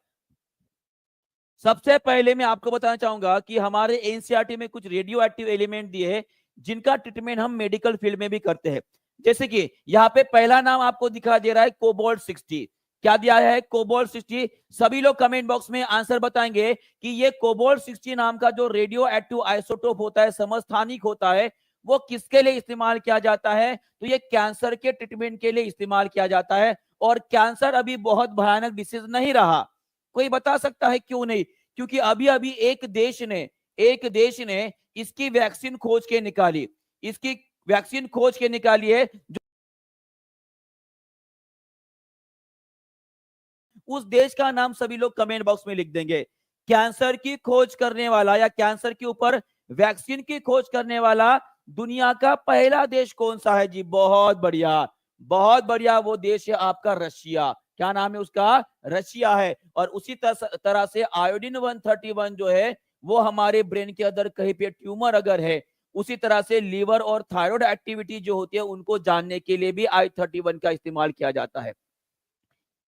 सबसे पहले मैं आपको बताना चाहूंगा कि हमारे एनसीईआरटी में कुछ रेडियो एक्टिव एलिमेंट दिए हैं जिनका ट्रीटमेंट हम मेडिकल फील्ड में भी करते हैं। जैसे कि यहाँ पे पहला नाम आपको दिखा दे रहा है कोबाल्ट 60। क्या दिया है? कोबाल्ट 60। सभी लोग कमेंट बॉक्स में आंसर बताएंगे कि ये कोबाल्ट 60 नाम का जो रेडियो एक्टिव आइसोटोप होता है, समस्थानिक होता है, वो किसके लिए इस्तेमाल किया जाता है? तो ये कैंसर के ट्रीटमेंट के लिए इस्तेमाल किया जाता है। और कैंसर अभी बहुत भयानक डिसीज नहीं रहा। कोई बता सकता है क्यों नहीं? क्योंकि अभी अभी एक देश ने इसकी वैक्सीन खोज के निकाली, इसकी वैक्सीन खोज के निकाली है। उस देश का नाम सभी लोग कमेंट बॉक्स में लिख देंगे। कैंसर की खोज करने वाला या कैंसर के ऊपर वैक्सीन की खोज करने वाला दुनिया का पहला देश कौन सा है जी? बहुत बढ़िया, बहुत बढ़िया, वो देश है आपका रशिया। क्या नाम है उसका? रशिया है। और उसी तरह से आयोडीन 131 जो है वो हमारे ब्रेन के अंदर कहीं पे ट्यूमर अगर है, उसी तरह से लीवर और थायराइड एक्टिविटी जो होती है उनको जानने के लिए भी I31 का इस्तेमाल किया जाता है।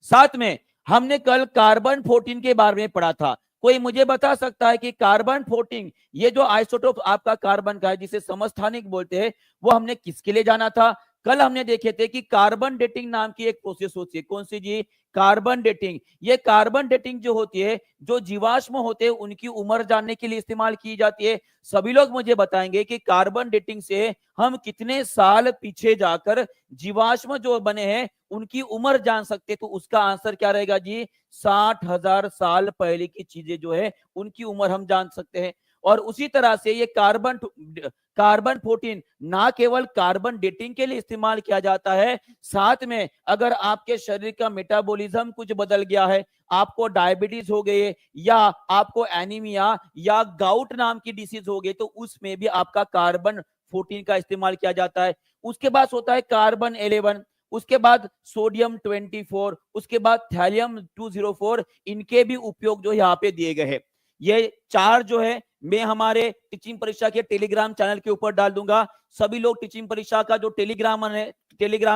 साथ में हमने कल कार्बन 14 के बारे में पढ़ा था। कोई मुझे बता सकता है कि कार्बन 14 ये जो आइसोटोप आपका कार्बन का है जिसे समस्थानिक बोलते हैं, वो हमने किसके लिए जाना था? कल हमने देखे थे कि कार्बन डेटिंग नाम की एक प्रोसेस होती है। कौन सी जी? Carbon dating. ये कार्बन डेटिंग जो होती है, जो जीवाश्म होते हैं उनकी उम्र जानने के लिए इस्तेमाल की जाती है। सभी लोग मुझे बताएंगे कि कार्बन डेटिंग से हम कितने साल पीछे जाकर जीवाश्म जो बने हैं उनकी उम्र जान सकते। तो उसका आंसर क्या रहेगा जी? 60,000 साल पहले की चीजें जो है उनकी उम्र हम जान सकते हैं। और उसी तरह से ये कार्बन 14 ना केवल कार्बन डेटिंग के लिए इस्तेमाल किया जाता है, साथ में अगर आपके शरीर का मेटाबॉलिज्म कुछ बदल गया है, आपको डायबिटीज हो गई है या आपको एनीमिया या गाउट नाम की डिसीज हो गई, तो उसमें भी आपका कार्बन 14 का इस्तेमाल किया जाता है। उसके बाद होता है कार्बन 11। उसके बाद सोडियम 24, उसके बाद थैलियम 204, इनके भी उपयोग जो यहाँ पे दिए गए हैं। ये 4 जो है मैं हमारे टीचिंग परीक्षा के टेलीग्राम चैनल के ऊपर डाल दूंगा। सभी लोग टीचिंग परीक्षा का जो टेलीग्राम है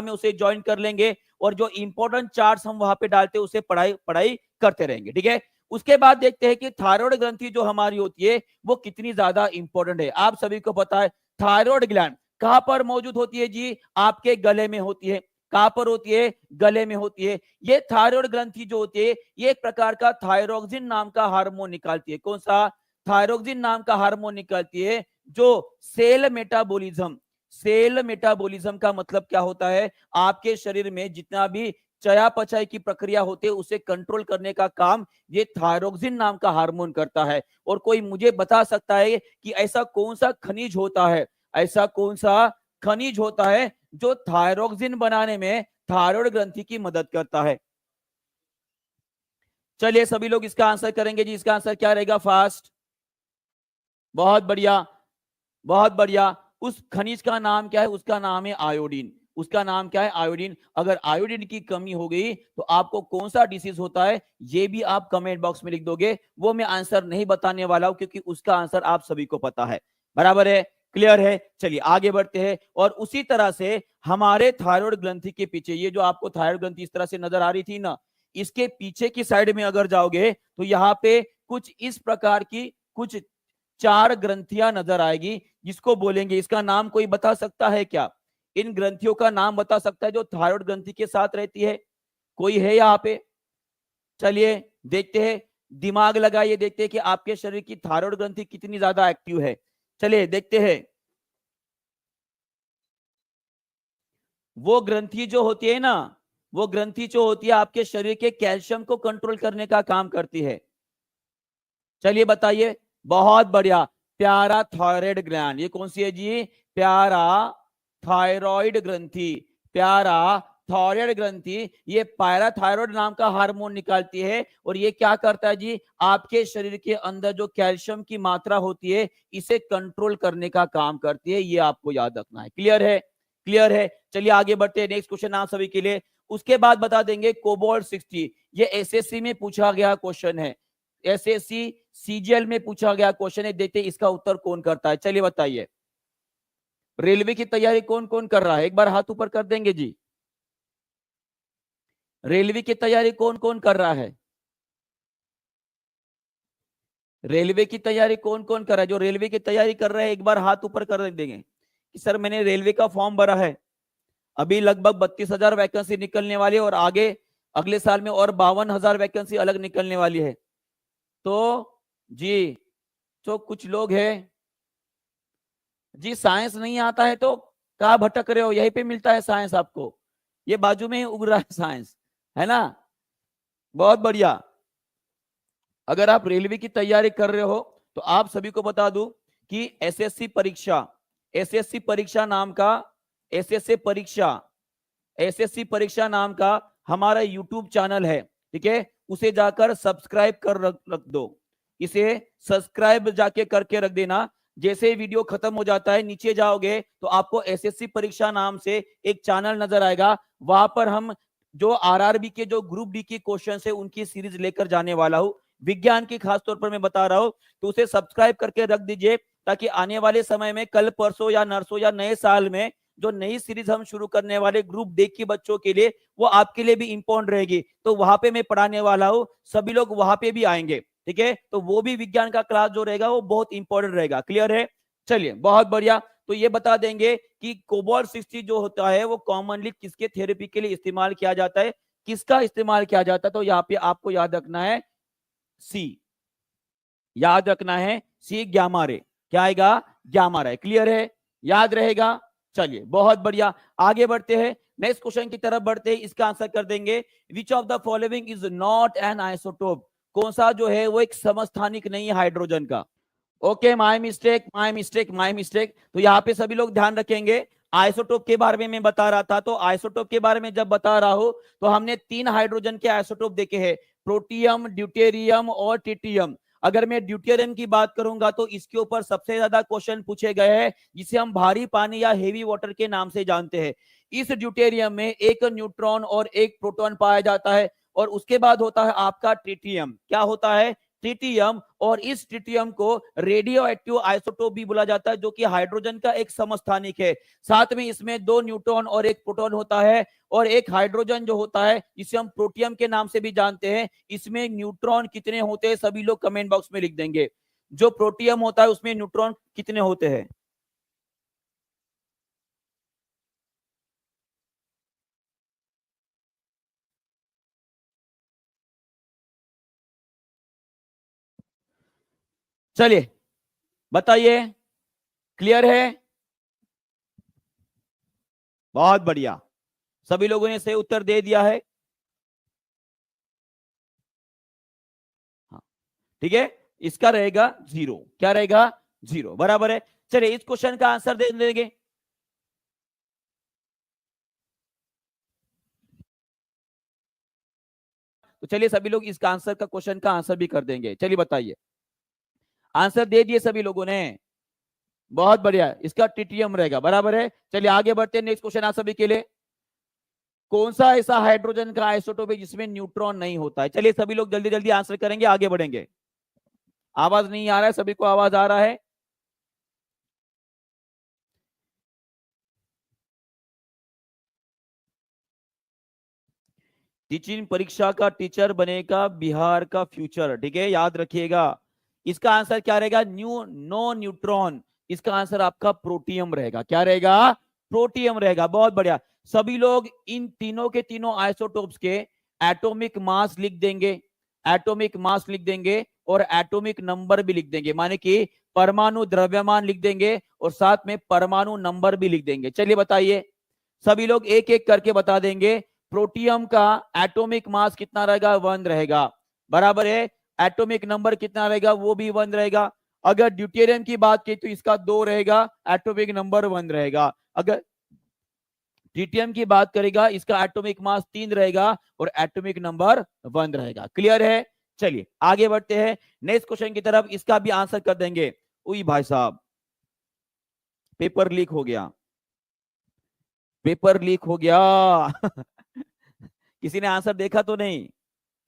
उसे ज्वाइन कर लेंगे और जो इंपॉर्टेंट चार्ट्स हम वहां पे डालते हैं उसे पढ़ाई करते रहेंगे, ठीक है। उसके बाद देखते हैं कि थायराइड ग्रंथि जो हमारी होती है वो कितनी ज्यादा इंपॉर्टेंट है। आप सभी को पता है थायराइड ग्लैंड कहां पर मौजूद होती है जी? आपके गले में होती है। कहां पर होती है? गले में होती है। ये थायराइड ग्रंथि जो होती है ये एक प्रकार का थायरोक्सिन नाम का हार्मोन निकालती है। कौन सा? थायरोक्सिन नाम का हार्मोन निकालती है जो सेल मेटाबॉलिज्म का मतलब क्या होता है? आपके शरीर में जितना भी चयापचय की प्रक्रिया होती है उसे कंट्रोल करने का काम ये थायरोक्सिन नाम का हार्मोन करता है। और कोई मुझे बता सकता है कि ऐसा कौन सा खनिज होता है, ऐसा कौन सा खनिज होता है जो थायरोक्सिन बनाने में थायराइड ग्रंथि की मदद करता है? चलिए सभी लोग इसका आंसर करेंगे जी। इसका आंसर क्या रहेगा? फास्ट, बहुत बढ़िया, बहुत बढ़िया। उस खनिज का नाम क्या है? उसका नाम है आयोडीन। उसका नाम क्या है? आयोडीन। अगर आयोडीन की कमी हो गई तो आपको कौन सा डिसीज होता है ये भी आप कमेंट बॉक्स में लिख दोगे। वो मैं आंसर नहीं बताने वाला हूं क्योंकि उसका आंसर आप सभी को पता है। बराबर है? क्लियर है? चलिए आगे बढ़ते हैं। और उसी तरह से हमारे थायराइड ग्रंथि के पीछे, ये जो आपको थायराइड ग्रंथि इस तरह से नजर आ रही थी ना, इसके पीछे की साइड में अगर जाओगे तो यहाँ पे कुछ इस प्रकार की कुछ 4 ग्रंथियां नजर आएगी जिसको बोलेंगे, इसका नाम कोई बता सकता है क्या? इन ग्रंथियों का नाम बता सकता है जो थायराइड ग्रंथि के साथ रहती है? कोई है यहाँ पे? चलिए देखते हैं, दिमाग लगाइए, देखते हैं कि आपके शरीर की थायराइड ग्रंथि कितनी ज्यादा एक्टिव है। चलिए देखते हैं। वो ग्रंथि जो होती है ना, वो ग्रंथि जो होती है आपके शरीर के कैल्शियम को कंट्रोल करने का काम करती है। चलिए बताइए। बहुत बढ़िया, प्यारा थायराइड ग्लैंड। ये कौन सी है जी? प्यारा थायराइड ग्रंथि। प्यारा थायराइड ग्रंथि ये पैराथायराइड नाम का हार्मोन निकालती है और ये क्या करता है जी? आपके शरीर के अंदर जो कैल्शियम की मात्रा होती है इसे कंट्रोल करने का काम करती है। ये आपको याद रखना है। क्लियर है? क्लियर है? चलिए आगे बढ़ते हैं। नेक्स्ट क्वेश्चन आप सभी के लिए। उसके बाद बता देंगे कोबाल्ट 60, ये एसएससी में पूछा गया क्वेश्चन है। एसएससी सीजीएल में पूछा गया क्वेश्चन है। देखते हैं इसका उत्तर कौन करता है। चलिए बताइए, रेलवे की तैयारी कौन कौन कर रहा है? एक बार हाथ ऊपर कर देंगे जी। रेलवे की तैयारी कौन कौन कर रहा है? रेलवे की तैयारी कौन कौन कर रहा है? जो रेलवे की तैयारी कर रहे हैं एक बार हाथ ऊपर कर देंगे कि सर मैंने रेलवे का फॉर्म भरा है। अभी लगभग 32,000 वैकेंसी निकलने वाली है और आगे अगले साल में और 52,000 वैकेंसी अलग निकलने वाली है। तो जी तो कुछ लोग हैं जी, साइंस नहीं आता है तो कहाँ भटक रहे हो? यहीं पे मिलता है साइंस आपको, ये बाजू में ही उग रहा है साइंस, है ना? बहुत बढ़िया। अगर आप रेलवे की तैयारी कर रहे हो तो आप सभी को बता दूं कि एसएससी परीक्षा नाम का एसएससी परीक्षा नाम का हमारा यूट्यूब चैनल है, ठीक है। उसे जाकर सब्सक्राइब कर रख दो। इसे सब्सक्राइब जाके करके रख देना। जैसे वीडियो खत्म हो जाता है नीचे जाओगे तो आपको एसएससी परीक्षा नाम से एक चैनल नजर आएगा। वहां पर हम जो आरआरबी के जो ग्रुप डी की क्वेश्चन है उनकी सीरीज लेकर जाने वाला हूं। विज्ञान की खास तौर पर मैं बता रहा हूं, तो उसे सब्सक्राइब करके रख दीजिए ताकि आने वाले समय में कल परसों या नरसों या नए साल में जो नई सीरीज हम शुरू करने वाले ग्रुप डी के बच्चों के लिए वो आपके लिए भी इंपॉर्टेंट रहेगी। तो वहां पे मैं पढ़ाने वाला हूं, सभी लोग वहां पे भी आएंगे, ठीक है। तो वो भी विज्ञान का क्लास जो रहेगा वो बहुत इंपॉर्टेंट रहेगा। क्लियर है? चलिए बहुत बढ़िया। तो ये बता देंगे कि कोबाल्ट 60 जो होता है वो कॉमनली किसके थेरेपी के लिए इस्तेमाल किया जाता है? किसका इस्तेमाल किया जाता है? तो यहाँ पे आपको याद रखना है सी, याद रखना है सी, ग्यामा रे। क्या आएगा? ग्यामा रे। क्लियर है? याद रहेगा? चलिए बहुत बढ़िया, आगे बढ़ते हैं। नेक्स्ट क्वेश्चन की तरफ बढ़ते हैं। इसका आंसर कर देंगे which of the following is not an isotope. कौन सा जो है वो एक समस्थानिक नहीं है हाइड्रोजन का? Okay, my mistake. तो यहाँ पे सभी लोग ध्यान रखेंगे। आइसोटोप के बारे में मैं बता रहा था, तो आइसोटोप के बारे में जब बता रहा हूं तो हमने 3 हाइड्रोजन के आइसोटोप देखे हैं, प्रोटियम, ड्यूटेरियम और ट्रिटियम। अगर मैं ड्यूटेरियम की बात करूंगा तो इसके ऊपर सबसे ज्यादा क्वेश्चन पूछे गए हैं, जिसे हम भारी पानी या हेवी वाटर के नाम से जानते हैं। इस ड्यूटेरियम में एक न्यूट्रॉन और एक प्रोटॉन पाया जाता है। और उसके बाद होता है आपका ट्रिटियम। क्या होता है? ट्रिटियम। और इस ट्रिटियम को रेडियो एक्टिव आइसोटोप भी बोला जाता है, जो कि हाइड्रोजन का एक समस्थानिक है। साथ में इसमें 2 न्यूट्रॉन और एक प्रोटॉन होता है, और एक हाइड्रोजन जो होता है जिसे हम प्रोटियम के नाम से भी जानते हैं। इसमें न्यूट्रॉन कितने होते हैं सभी लोग कमेंट बॉक्स में लिख देंगे। जो प्रोटियम होता है उसमें न्यूट्रॉन कितने होते हैं? चलिए बताइए, क्लियर है? बहुत बढ़िया, सभी लोगों ने सही उत्तर दे दिया है। हाँ, ठीक है, इसका रहेगा 0। क्या रहेगा? 0, बराबर है। चलिए इस क्वेश्चन का आंसर दे देंगे। तो चलिए सभी लोग इसका आंसर का क्वेश्चन का आंसर भी कर देंगे। चलिए बताइए, आंसर दे दिए सभी लोगों ने? बहुत बढ़िया, इसका ट्रिटियम रहेगा, बराबर है। चलिए आगे बढ़ते हैं, नेक्स्ट क्वेश्चन आप सभी के लिए। कौन सा ऐसा हाइड्रोजन का आइसोटोप है जिसमें न्यूट्रॉन नहीं होता है? चलिए सभी लोग जल्दी जल्दी आंसर करेंगे, आगे बढ़ेंगे। आवाज नहीं आ रहा है? सभी को आवाज आ रहा है? टीचिंग परीक्षा का टीचर बनेगा बिहार का फ्यूचर, ठीक है, याद रखिएगा। इसका आंसर क्या रहेगा? No neutron. इसका आंसर आपका प्रोटियम रहेगा। क्या रहेगा? प्रोटियम रहेगा। बहुत बढ़िया, सभी लोग इन तीनों के तीनों आइसोटोप्स के एटॉमिक मास लिख देंगे। एटॉमिक मास लिख देंगे और एटॉमिक नंबर भी लिख देंगे, माने कि परमाणु द्रव्यमान लिख देंगे और साथ में परमाणु नंबर भी लिख देंगे। चलिए बताइए, सभी लोग एक एक करके बता देंगे। प्रोटियम का एटॉमिक मास कितना रहेगा? 1 रहेगा, बराबर है। एटॉमिक नंबर कितना रहेगा? वो भी 1 रहेगा। अगर ड्यूटेरियम की बात की तो इसका 2 रहेगा, एटॉमिक नंबर 1 रहेगा। अगर ट्रिटियम की बात करेगा, इसका एटॉमिक मास 3 रहेगा और एटॉमिक नंबर 1 रहेगा। क्लियर है? चलिए आगे बढ़ते हैं नेक्स्ट क्वेश्चन की तरफ। इसका भी आंसर कर देंगे। उई भाई साहब, पेपर लीक हो गया, पेपर लीक हो गया। किसी ने आंसर देखा तो नहीं?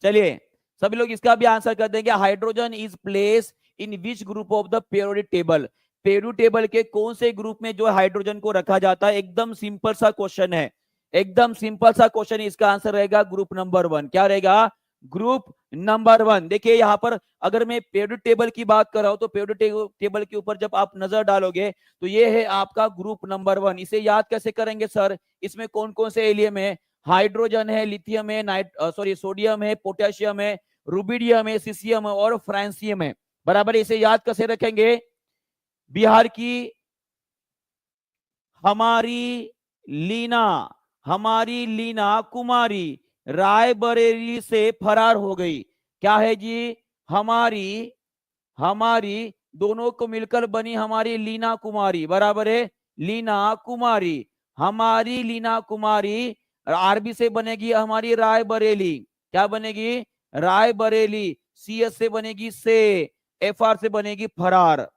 चलिए सभी लोग इसका भी आंसर कर देंगे। Hydrogen is place in which group of the periodic table? Periodic table के कौन से ग्रुप में जो हाइड्रोजन को रखा जाता है? एकदम सिंपल सा क्वेश्चन है, एकदम सिंपल सा क्वेश्चन। इसका आंसर रहेगा ग्रुप नंबर 1। क्या रहेगा? Group number 1। देखिए यहां पर अगर मैं पीरियोडिक टेबल की बात कर रहा हूं तो पीरियोडिक टेबल के ऊपर जब आप नजर डालोगे तो ये है आपका ग्रुप नंबर 1। इसे याद कैसे करेंगे सर? इसमें कौन कौन से एलियम है? हाइड्रोजन है, लिथियम है, सोडियम है, पोटेशियम है, रुबिडियम है, सीसियम है और फ्रांसियम है, बराबर। इसे याद कैसे रखेंगे? बिहार की हमारी लीना कुमारी रायबरेली से फरार हो गई। क्या है जी? हमारी दोनों को मिलकर बनी हमारी लीना कुमारी, बराबर है। लीना कुमारी, हमारी लीना कुमारी। आरबी से बनेगी हमारी रायबरेली। क्या बनेगी? रायबरेली। सीएस से बनेगी से, एफआर से बनेगी फरार।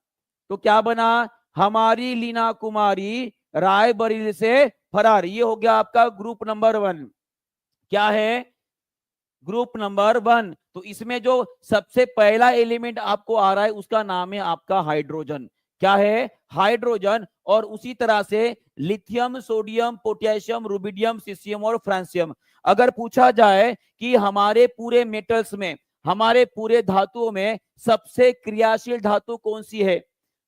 तो क्या बना? हमारी लीना कुमारी रायबरेली से फरार। ये हो गया आपका ग्रुप नंबर 1। क्या है? Group number 1। तो इसमें जो सबसे पहला एलिमेंट आपको आ रहा है उसका नाम है आपका हाइड्रोजन। क्या है? हाइड्रोजन। और उसी तरह से lithium, sodium, potassium, rubidium, caesium और फ्रांसियम। अगर पूछा जाए कि हमारे पूरे मेटल्स में, हमारे पूरे धातुओं में सबसे क्रियाशील धातु कौन सी है?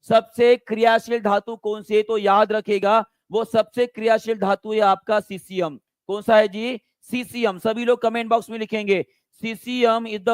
सबसे क्रियाशील धातु कौन सी है? तो याद रखेगा वो सबसे क्रियाशील धातु है आपका सीसियम। कौन सा है जी? सीसियम। सभी लोग कमेंट बॉक्स में लिखेंगे caesium is the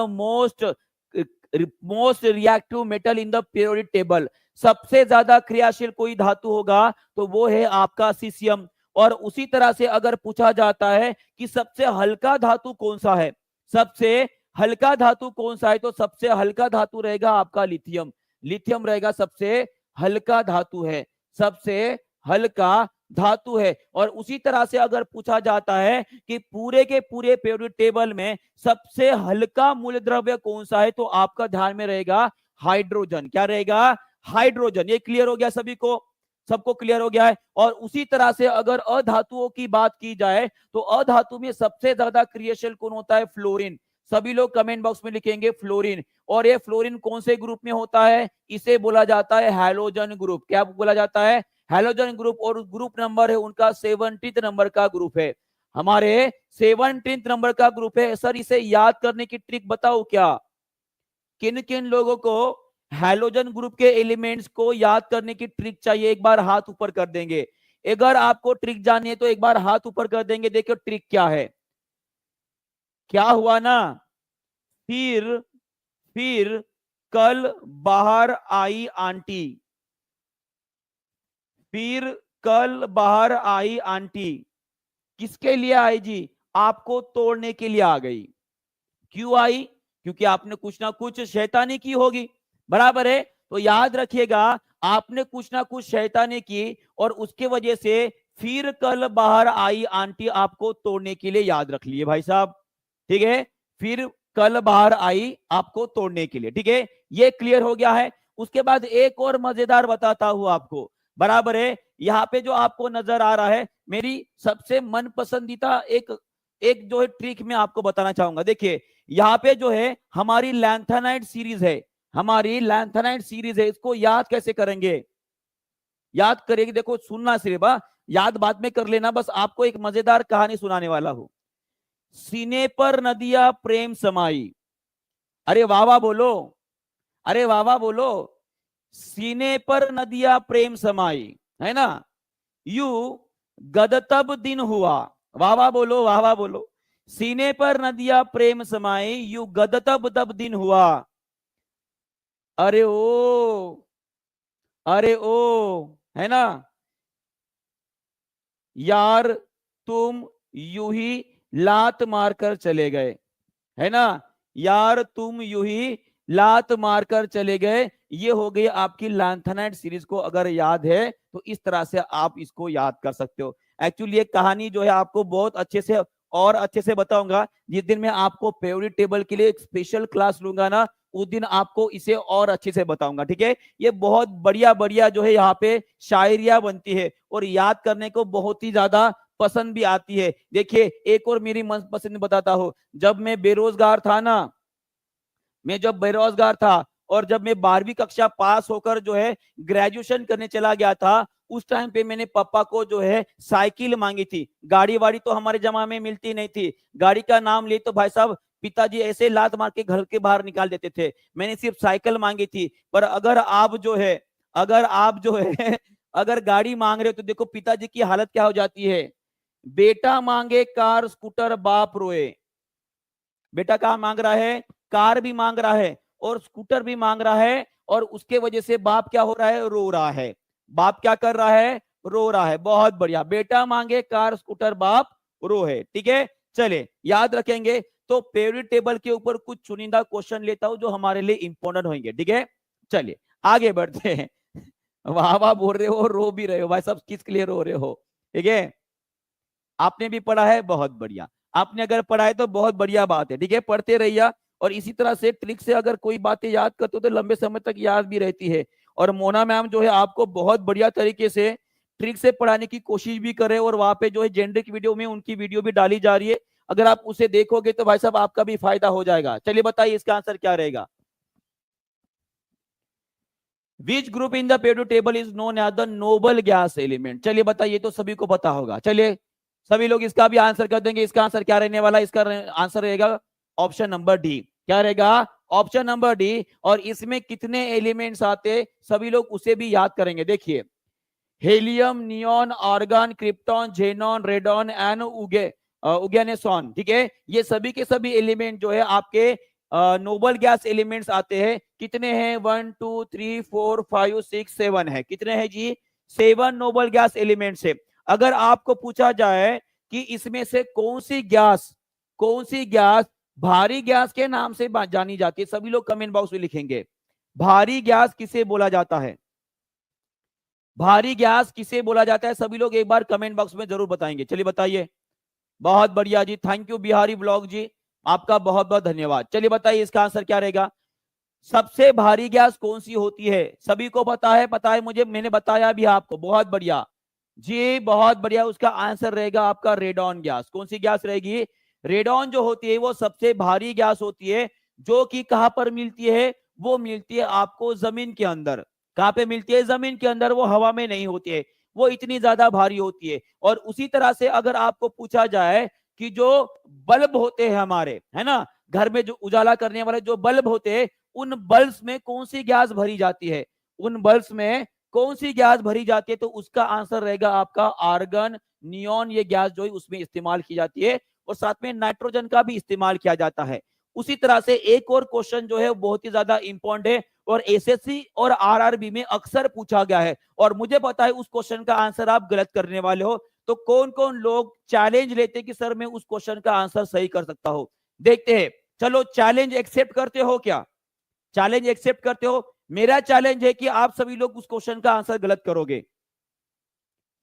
most reactive metal in the periodic table. सबसे ज्यादा क्रियाशील कोई धातु होगा तो वो है आपका सीसियम। और उसी तरह से अगर पूछा जाता है कि सबसे हल्का धातु कौन सा है, सबसे हल्का धातु कौन सा है, तो सबसे हल्का धातु रहेगा आपका लिथियम। लिथियम रहेगा सबसे हल्का धातु है, सबसे हल्का धातु है। और उसी तरह से अगर पूछा जाता है कि पूरे के पूरे पीरियोडिक टेबल में सबसे हल्का मूल द्रव्य कौन सा है, तो आपका ध्यान में रहेगा हाइड्रोजन। क्या रहेगा? हाइड्रोजन। ये क्लियर हो गया सभी को? सबको क्लियर हो गया है। और उसी तरह से अगर अधातुओं की बात की जाए तो अधातु में सबसे ज्यादा क्रियाशील कौन होता है? फ्लोरीन। सभी लोग कमेंट बॉक्स में लिखेंगे फ्लोरीन। और ये फ्लोरीन कौन से ग्रुप में होता है? इसे बोला जाता है हैलोजन ग्रुप। क्या बोला जाता है? Halogen group. और ग्रुप नंबर है उनका 70 नंबर का ग्रुप है, हमारे 70 नंबर का ग्रुप है। सर इसे याद करने की ट्रिक बताओ क्या? किन किन लोगों को हैलोजन ग्रुप के एलिमेंट्स को याद करने की ट्रिक चाहिए? एक बार हाथ ऊपर कर देंगे। अगर आपको ट्रिक जाननी है तो एक बार हाथ ऊपर कर देंगे। देखिए ट्रिक क्या है। क्या हुआ ना, फिर कल बाहर आई आंटी, फिर कल बाहर आई आंटी किसके लिए आई जी? आपको तोड़ने के लिए आ गई। क्यों आई? क्योंकि आपने कुछ ना कुछ शैतानी की होगी, बराबर है। तो याद रखिएगा, आपने कुछ ना कुछ शैतानी की और उसके वजह से फिर कल बाहर आई आंटी आपको तोड़ने के लिए, याद रख लिए भाई साहब, ठीक है। फिर कल बाहर आई आपको तोड़ने के लिए, ठीक है, ये क्लियर हो गया है। उसके बाद एक और मजेदार बताता हूं आपको, बराबर है। यहाँ पे जो आपको नजर आ रहा है, मेरी सबसे मन पसंदीदा एक जो है ट्रिक मैं आपको बताना चाहूंगा। देखिए यहाँ पे जो है हमारी लैंथेनाइट सीरीज है, हमारी लैंथेनाइट सीरीज है। इसको याद कैसे करेंगे? याद करेंगे, देखो सुनना सिर्फ, याद बाद में कर लेना। बस आपको एक मजेदार कहानी सुनाने वाला हूं। सीने पर नदिया प्रेम समाई, अरे वाह वाह बोलो, अरे वाह वाह बोलो। सीने पर नदिया प्रेम समाई, है ना। यू गदतब दिन हुआ, वाह वाह बोलो, वाह वाह बोलो। सीने पर नदिया प्रेम समाई, यू गदतब तब दिन हुआ। अरे ओ, अरे ओ, है ना। यार तुम यूं ही लात मारकर चले गए, है ना। यार तुम यूं ही लात मारकर चले गए। ये हो गई आपकी लैंथेनाइट सीरीज को अगर याद है तो इस तरह से आप इसको याद कर सकते हो। एक्चुअली ये कहानी जो है आपको बहुत अच्छे से और अच्छे से बताऊंगा। जिस दिन मैं आपको पेरियोडिक टेबल के लिए एक स्पेशल क्लास लूंगा ना, उस दिन आपको इसे और अच्छे से बताऊंगा, ठीक है। ये बहुत बढ़िया बढ़िया जो है यहाँ पे शायरिया बनती है और याद करने को बहुत ही ज्यादा पसंद भी आती है। देखिए एक और मेरी मनपसंद बताता हूं। जब मैं बेरोजगार था ना, मैं जब बेरोजगार था और जब मैं 12वीं कक्षा पास होकर जो है ग्रेजुएशन करने चला गया था, उस टाइम पे मैंने पापा को जो है साइकिल मांगी थी। गाड़ी वाड़ी तो हमारे जमा में मिलती नहीं थी। गाड़ी का नाम ले तो भाई साहब पिताजी ऐसे लात मार के घर के बाहर निकाल देते थे। मैंने सिर्फ साइकिल मांगी थी। पर अगर आप जो है अगर गाड़ी मांग रहे हो तो देखो पिताजी की हालत क्या हो जाती है। बेटा मांगे कार स्कूटर बाप रोए। बेटा क्या मांग रहा है? कार भी मांग रहा है और स्कूटर भी मांग रहा है। और उसके वजह से बाप क्या हो रहा है? रो रहा है। बाप क्या कर रहा है? रो रहा है। बहुत बढ़िया, बेटा मांगे कार स्कूटर बाप रो है, ठीक है। चले याद रखेंगे। तो पेरियोडिक टेबल के ऊपर कुछ चुनिंदा क्वेश्चन लेता हूं जो हमारे लिए इंपॉर्टेंट होंगे, ठीक है। चलिए आगे बढ़ते हैं। वाह वाह बोल रहे हो, रो भी रहे हो भाई साहब, किसके लिए रो रहे हो? ठीक है, आपने भी पढ़ा है, बहुत बढ़िया। आपने अगर पढ़ा है तो बहुत बढ़िया बात है, ठीक है, पढ़ते रहिए। और इसी तरह से ट्रिक से अगर कोई बातें याद करते हो तो लंबे समय तक याद भी रहती है। और मोना मैम जो है आपको बहुत बढ़िया तरीके से ट्रिक से पढ़ाने की कोशिश भी कर रहे हैं। और वहां पे जो है जेनरिक वीडियो में उनकी वीडियो भी डाली जा रही है। अगर आप उसे देखोगे तो भाई साहब आपका भी फायदा हो जाएगा। चलिए बताइए इसका आंसर क्या रहेगा। Which group in the periodic table is known as the noble gas element? चलिए बताइए, तो सभी को पता होगा। चलिए सभी लोग इसका भी आंसर कर देंगे। इसका आंसर क्या रहने वाला? इसका आंसर रहेगा ऑप्शन नंबर डी। क्या रहेगा? Option number D. और इसमें कितने एलिमेंट्स आते सभी लोग उसे भी याद करेंगे। देखिए helium, neon, argon, krypton, xenon, radon and oganesson, ठीक है। ये सभी के सभी एलिमेंट जो है आपके नोबल गैस एलिमेंट्स आते हैं। कितने हैं? 1 2 3 4 5 6 7 है। कितने हैं जी? 7 नोबल गैस एलिमेंट्स है। अगर आपको पूछा जाए कि इसमें से कौन सी गैस भारी गैस के नाम से जानी जाती है, सभी लोग कमेंट बॉक्स में लिखेंगे भारी गैस किसे बोला जाता है। भारी गैस किसे बोला जाता है? सभी लोग एक बार कमेंट बॉक्स में जरूर बताएंगे। चलिए बताइए। बहुत बढ़िया जी, थैंक यू बिहारी ब्लॉग जी, आपका बहुत बहुत धन्यवाद। चलिए बताइए इसका आंसर क्या रहेगा। सबसे भारी गैस कौन सी होती है? सभी को पता है मुझे, मैंने बताया भी आपको। बहुत बढ़िया जी, बहुत बढ़िया। उसका आंसर रहेगा आपका रेडॉन गैस। कौन सी गैस रहेगी? रेडॉन जो होती है वो सबसे भारी गैस होती है, जो कि कहां पर मिलती है? वो मिलती है आपको जमीन के अंदर। कहां पे मिलती है? जमीन के अंदर। वो हवा में नहीं होती है, वो इतनी ज्यादा भारी होती है। और उसी तरह से अगर आपको पूछा जाए कि जो बल्ब होते हैं हमारे, है ना, घर में जो उजाला करने वाले जो बल्ब होते हैं, उन बल्ब्स में कौन सी गैस भरी जाती है? उन बल्ब्स में कौन सी गैस भरी जाती है? तो उसका आंसर रहेगा आपका आर्गन, नियॉन। ये गैस जो है उसमें इस्तेमाल की जाती है, और साथ में नाइट्रोजन का भी इस्तेमाल किया जाता है। उसी तरह से एक और क्वेश्चन जो है बहुत ही ज्यादा इंपॉर्टेंट है, और एसएससी और आरआरबी में अक्सर पूछा गया है, और मुझे पता है उस क्वेश्चन का आंसर आप गलत करने वाले हो। तो कौन कौन लोग चैलेंज लेते कि सर मैं उस क्वेश्चन का आंसर सही कर सकता हूं? देखते हैं। चलो, चैलेंज एक्सेप्ट करते हो क्या? चैलेंज एक्सेप्ट करते हो? मेरा चैलेंज है कि आप सभी लोग उस क्वेश्चन का आंसर गलत करोगे,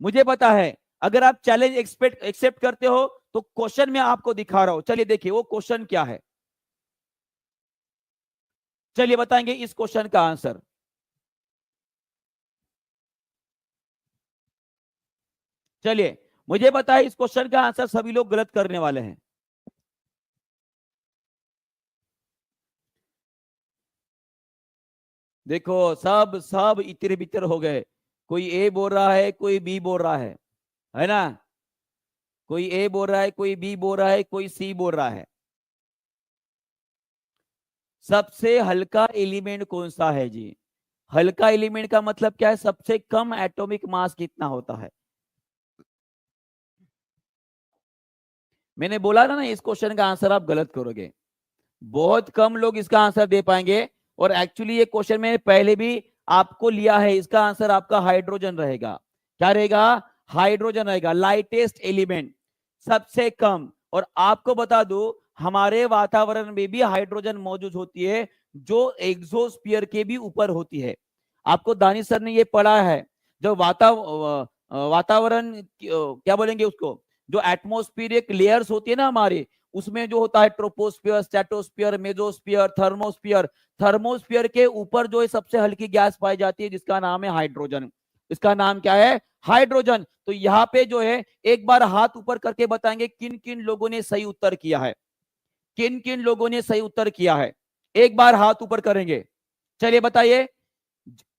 मुझे पता है। अगर आप चैलेंज एक्सेप्ट करते हो तो क्वेश्चन मैं आपको दिखा रहा हूं। चलिए देखिए वो क्वेश्चन क्या है। चलिए बताएंगे इस क्वेश्चन का आंसर। चलिए, मुझे पता है इस क्वेश्चन का आंसर सभी लोग गलत करने वाले हैं। देखो, सब सब इतर बितर हो गए। कोई ए बोल रहा है, कोई बी बोल रहा है ना? कोई ए बोल रहा है, कोई बी बोल रहा है, कोई सी बोल रहा है। सबसे हल्का एलिमेंट कौन सा है जी? हल्का एलिमेंट का मतलब क्या है? सबसे कम एटॉमिक मास कितना होता है? मैंने बोला था ना, इस क्वेश्चन का आंसर आप गलत करोगे। बहुत कम लोग इसका आंसर दे पाएंगे। और एक्चुअली ये क्वेश्चन मैंने पहले भी आपको लिया है। इसका आंसर आपका हाइड्रोजन रहेगा। क्या रहेगा? हाइड्रोजन रहेगा, लाइटेस्ट एलिमेंट, सबसे कम। और आपको बता दूं, हमारे वातावरण में भी हाइड्रोजन मौजूद होती है, जो एक्सोस्फीयर के भी ऊपर होती है। आपको दानिश सर ने ये पढ़ा है। जो वातावरण क्या बोलेंगे उसको, जो एटमोस्फियरिक लेयर्स होती है ना हमारे, उसमें जो होता है troposphere, stratosphere, mesosphere, thermosphere. Thermosphere के ऊपर जो है सबसे हल्की गैस पाई जाती है, जिसका नाम है हाइड्रोजन। इसका नाम क्या है? हाइड्रोजन। तो यहाँ पे जो है एक बार हाथ ऊपर करके बताएंगे किन किन लोगों ने सही उत्तर किया है। किन किन लोगों ने सही उत्तर किया है, एक बार हाथ ऊपर करेंगे। चलिए बताइए,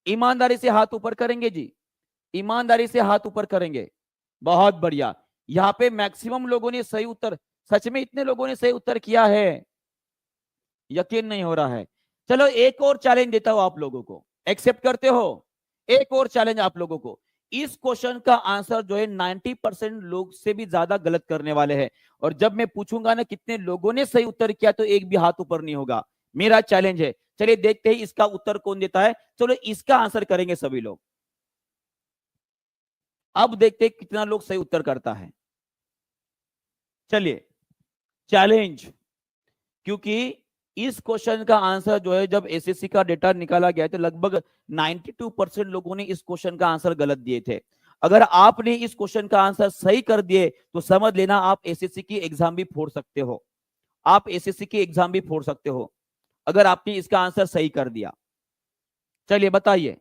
ईमानदारी से हाथ ऊपर करेंगे जी, ईमानदारी से हाथ ऊपर करेंगे। बहुत बढ़िया। यहाँ पे मैक्सिमम लोगों ने सही उत्तर, सच में इतने लोगों ने सही उत्तर किया है, यकीन नहीं हो रहा है। चलो एक और चैलेंज देता हूं आप लोगों को, एक्सेप्ट करते हो? एक और चैलेंज आप लोगों को। इस क्वेश्चन का आंसर जो है 90% लोग से भी ज्यादा गलत करने वाले हैं। और जब मैं पूछूंगा ना कितने लोगों ने सही उत्तर किया, तो एक भी हाथ ऊपर नहीं होगा। मेरा चैलेंज है। चलिए देखते हैं इसका उत्तर कौन देता है। चलो इसका आंसर करेंगे सभी लोग। अब देखते हैं कितना लोग सही उत्तर करता है। चलिए, चैलेंज, क्योंकि इस क्वेश्चन का आंसर जो है, जब एसएससी का डेटा निकाला गया तो लगभग 92% लोगों ने इस क्वेश्चन का आंसर गलत दिए थे। अगर आपने इस क्वेश्चन का आंसर सही कर दिए तो समझ लेना आप एसएससी की एग्जाम भी फोड़ सकते हो। आप एसएससी की एग्जाम भी फोड़ सकते हो अगर आपने इसका आंसर सही कर दिया। चलिए बताइए,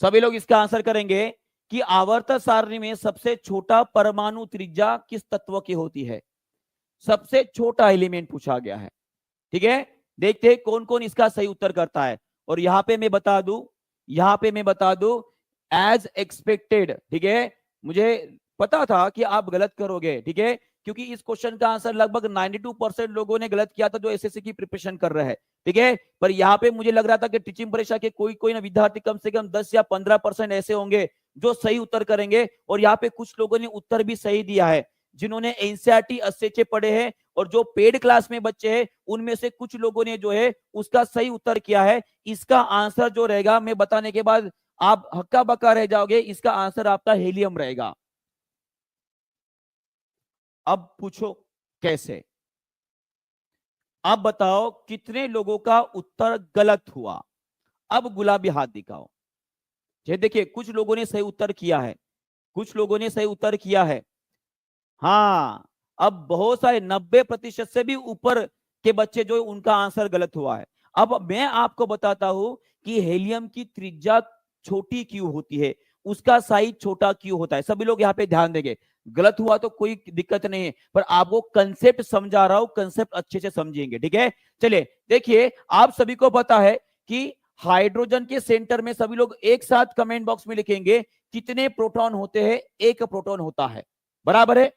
सभी लोग इसका आंसर करेंगे कि आवर्त सारणी में सबसे छोटा परमाणु त्रिज्या किस तत्व की होती है? सबसे छोटा एलिमेंट पूछा गया है। ठीक है, देखते हैं कौन कौन इसका सही उत्तर करता है। और यहां पे मैं बता दूं, यहां पे मैं बता दूं, एज एक्सपेक्टेड, ठीक है, मुझे पता था कि आप गलत करोगे। ठीक है, क्योंकि इस क्वेश्चन का आंसर लगभग 92% लोगों ने गलत किया था जो एसएससी की प्रिपरेशन कर रहे हैं। ठीक है, पर यहाँ पे मुझे लग रहा था कि टीचिंग परीक्षा के कोई कोई ना विद्यार्थी कम से कम 10 या 15% ऐसे होंगे जो सही उत्तर करेंगे। और यहाँ पे कुछ लोगों ने उत्तर भी सही दिया है, जिन्होंने एनसीईआरटी अच्छे पढ़े हैं। और जो पेड क्लास में बच्चे हैं, उनमें से कुछ लोगों ने जो है उसका सही उत्तर किया है। इसका आंसर जो रहेगा, मैं बताने के बाद आप हक्का बक्का रह जाओगे, इसका आंसर आपका हीलियम रहेगा। अब पूछो कैसे? अब बताओ कितने लोगों का उत्तर गलत हुआ? अब गुलाबी हाथ दिखाओ। ये देखिए, कुछ लोगों ने सही उत्तर किया है, कुछ लोगों ने सही उत्तर किया है। हाँ, अब बहुत सारे 90% से भी ऊपर के बच्चे जो उनका आंसर गलत हुआ है। अब मैं आपको बताता हूं कि हेलियम की त्रिज्या छोटी क्यों होती है, उसका साइज छोटा क्यों होता है। सभी लोग यहाँ पे ध्यान देंगे, गलत हुआ तो कोई दिक्कत नहीं है, पर आपको कंसेप्ट समझा रहा हूं, कंसेप्ट अच्छे से समझेंगे, ठीक है। चलिए देखिए, आप सभी को पता है कि हाइड्रोजन के सेंटर में, सभी लोग एक साथ कमेंट बॉक्स में लिखेंगे कितने प्रोटॉन होते हैं। एक प्रोटॉन होता है, बराबर है।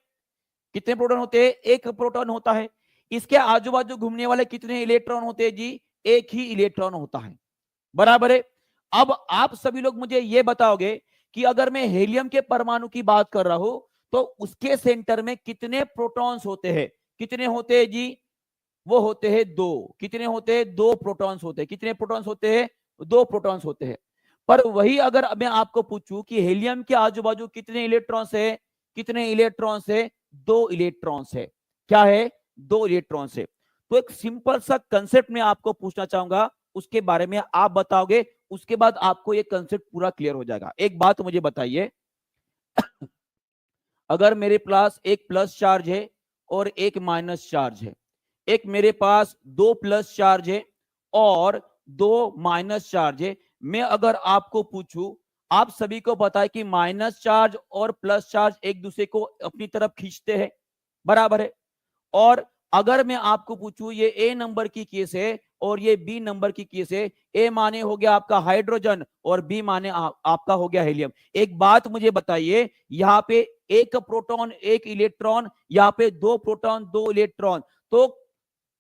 कितने प्रोटॉन होते हैं, एक प्रोटॉन होता है। इसके आजू बाजू घूमने वाले कितने इलेक्ट्रॉन होते हैं जी, एक ही इलेक्ट्रॉन होता है, बराबर है। अब आप सभी लोग मुझे यह बताओगे कि अगर मैं हेलियम के परमाणु की बात कर रहा हूं तो उसके सेंटर में कितने प्रोटॉन्स होते हैं। कितने होते हैं जी, वो होते हैं दो। कितने होते हैं, दो प्रोटॉन्स होते हैं। कितने प्रोटॉन्स होते हैं, दो प्रोटॉन्स होते हैं। पर वही अगर मैं आपको पूछूं कि हेलियम के आजू बाजू कितने इलेक्ट्रॉन्स है, कितने इलेक्ट्रॉन्स है, दो इलेक्ट्रॉन्स है। क्या है, दो इलेक्ट्रॉन्स है। तो एक सिंपल सा कंसेप्ट में आपको पूछना चाहूंगा, उसके बारे में आप बताओगे, उसके बाद आपको ये कंसेप्ट पूरा क्लियर हो जाएगा। एक बात मुझे बताइए, अगर मेरे पास एक प्लस चार्ज है और एक माइनस चार्ज है, एक मेरे पास दो प्लस चार्ज है और दो माइनस चार्ज है, मैं अगर आपको पूछूं, आप सभी को पता है कि माइनस चार्ज और प्लस चार्ज एक दूसरे को अपनी तरफ खींचते हैं, बराबर है। और अगर मैं आपको पूछूं ये ए नंबर की केस है और ये बी नंबर की केस है, ए माने हो गया आपका हाइड्रोजन और बी माने आपका हो गया हेलियम। एक बात मुझे बताइए, यहाँ पे एक प्रोटॉन एक इलेक्ट्रॉन, यहाँ पे दो प्रोटॉन दो इलेक्ट्रॉन, तो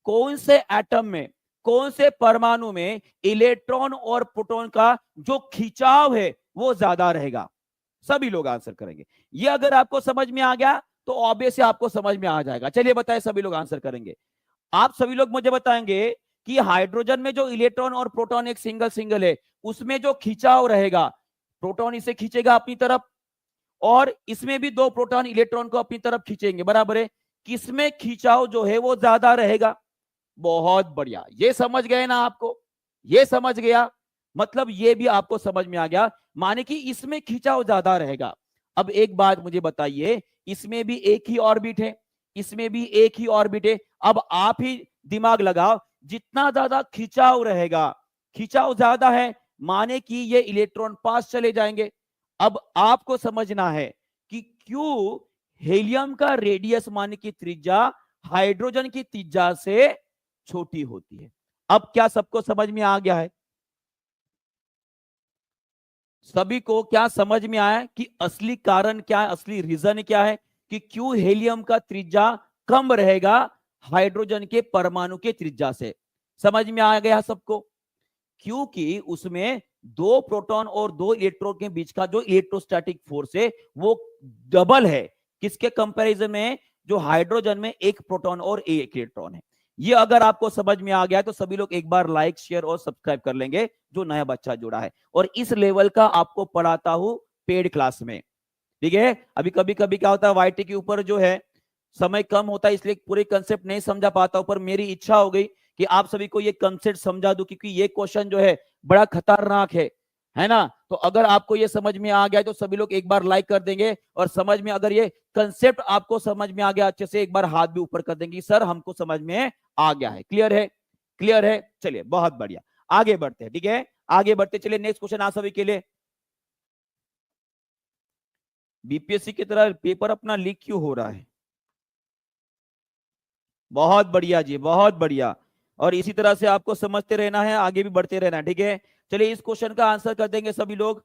कौन से एटम में, कौन से परमाणु में इलेक्ट्रॉन और प्रोटॉन का जो खिंचाव है वो ज्यादा रहेगा। सभी लोग आंसर करेंगे। ये अगर आपको समझ में आ गया तो ऑब्वियसली आपको समझ में आ जाएगा। चलिए बताएं, सभी लोग आंसर करेंगे। आप सभी लोग मुझे बताएंगे कि हाइड्रोजन में जो इलेक्ट्रॉन और प्रोटॉन एक सिंगल सिंगल है, उसमें जो खिंचाव रहेगा, प्रोटॉन इसे खींचेगा अपनी तरफ और इसमें भी दो प्रोटॉन इलेक्ट्रॉन को अपनी तरफ खींचेंगे, बराबर है। किसमें खिंचाव जो है वो ज्यादा रहेगा। बहुत बढ़िया, ये समझ गए ना आपको, ये समझ गया, मतलब ये भी आपको समझ में आ गया, माने कि इसमें खिंचाव ज्यादा रहेगा। अब एक बात मुझे बताइए, इसमें भी एक ही ऑर्बिट है, इसमें भी एक ही ऑर्बिट है। अब आप ही दिमाग लगाओ, जितना ज्यादा खिंचाव रहेगा, खिंचाव ज्यादा है माने कि ये इलेक्ट्रॉन पास चले जाएंगे। अब आपको समझना है कि क्यों हेलियम का रेडियस माने की त्रिज्या हाइड्रोजन की त्रिज्या से छोटी होती है। अब क्या सबको समझ में आ गया है, सभी को क्या समझ में आया कि असली कारण क्या है, असली रीजन क्या है कि क्यों हेलियम का त्रिज्या कम रहेगा हाइड्रोजन के परमाणु के त्रिज्या से। समझ में आ गया सबको, क्योंकि उसमें दो प्रोटॉन और दो इलेक्ट्रॉन के बीच का जो इलेक्ट्रोस्टैटिक फोर्स है वो डबल है किसके कंपैरिजन में, जो हाइड्रोजन में एक प्रोटॉन और एक इलेक्ट्रॉन है। ये अगर आपको समझ में आ गया तो सभी लोग एक बार लाइक शेयर और सब्सक्राइब कर लेंगे, जो नया बच्चा जुड़ा है। और इस लेवल का आपको पढ़ाता हूं पेड क्लास में, ठीक है। अभी कभी कभी क्या होता है, वाईटी के ऊपर जो है समय कम होता है, इसलिए पूरे कंसेप्ट नहीं समझा पाता हूं, पर मेरी इच्छा हो गई कि आप सभी को ये कंसेप्ट समझा दूं, क्योंकि ये क्वेश्चन जो है बड़ा खतरनाक है ना। तो अगर आपको ये समझ में आ गया तो सभी लोग एक बार लाइक कर देंगे, और समझ में अगर ये कंसेप्ट आपको समझ में आ गया अच्छे से, एक बार हाथ भी ऊपर कर देंगे, सर हमको समझ में आ गया है, क्लियर है, क्लियर है। चलिए बहुत बढ़िया, आगे बढ़ते हैं, ठीक है, आगे बढ़ते चलिए। नेक्स्ट क्वेश्चन आप सभी के लिए, बीपीएससी की तरह पेपर अपना लीक क्यों हो रहा है। बहुत बढ़िया जी, बहुत बढ़िया, और इसी तरह से आपको समझते रहना है, आगे भी बढ़ते रहना है, ठीक है। चलिए इस क्वेश्चन का आंसर कर देंगे सभी लोग।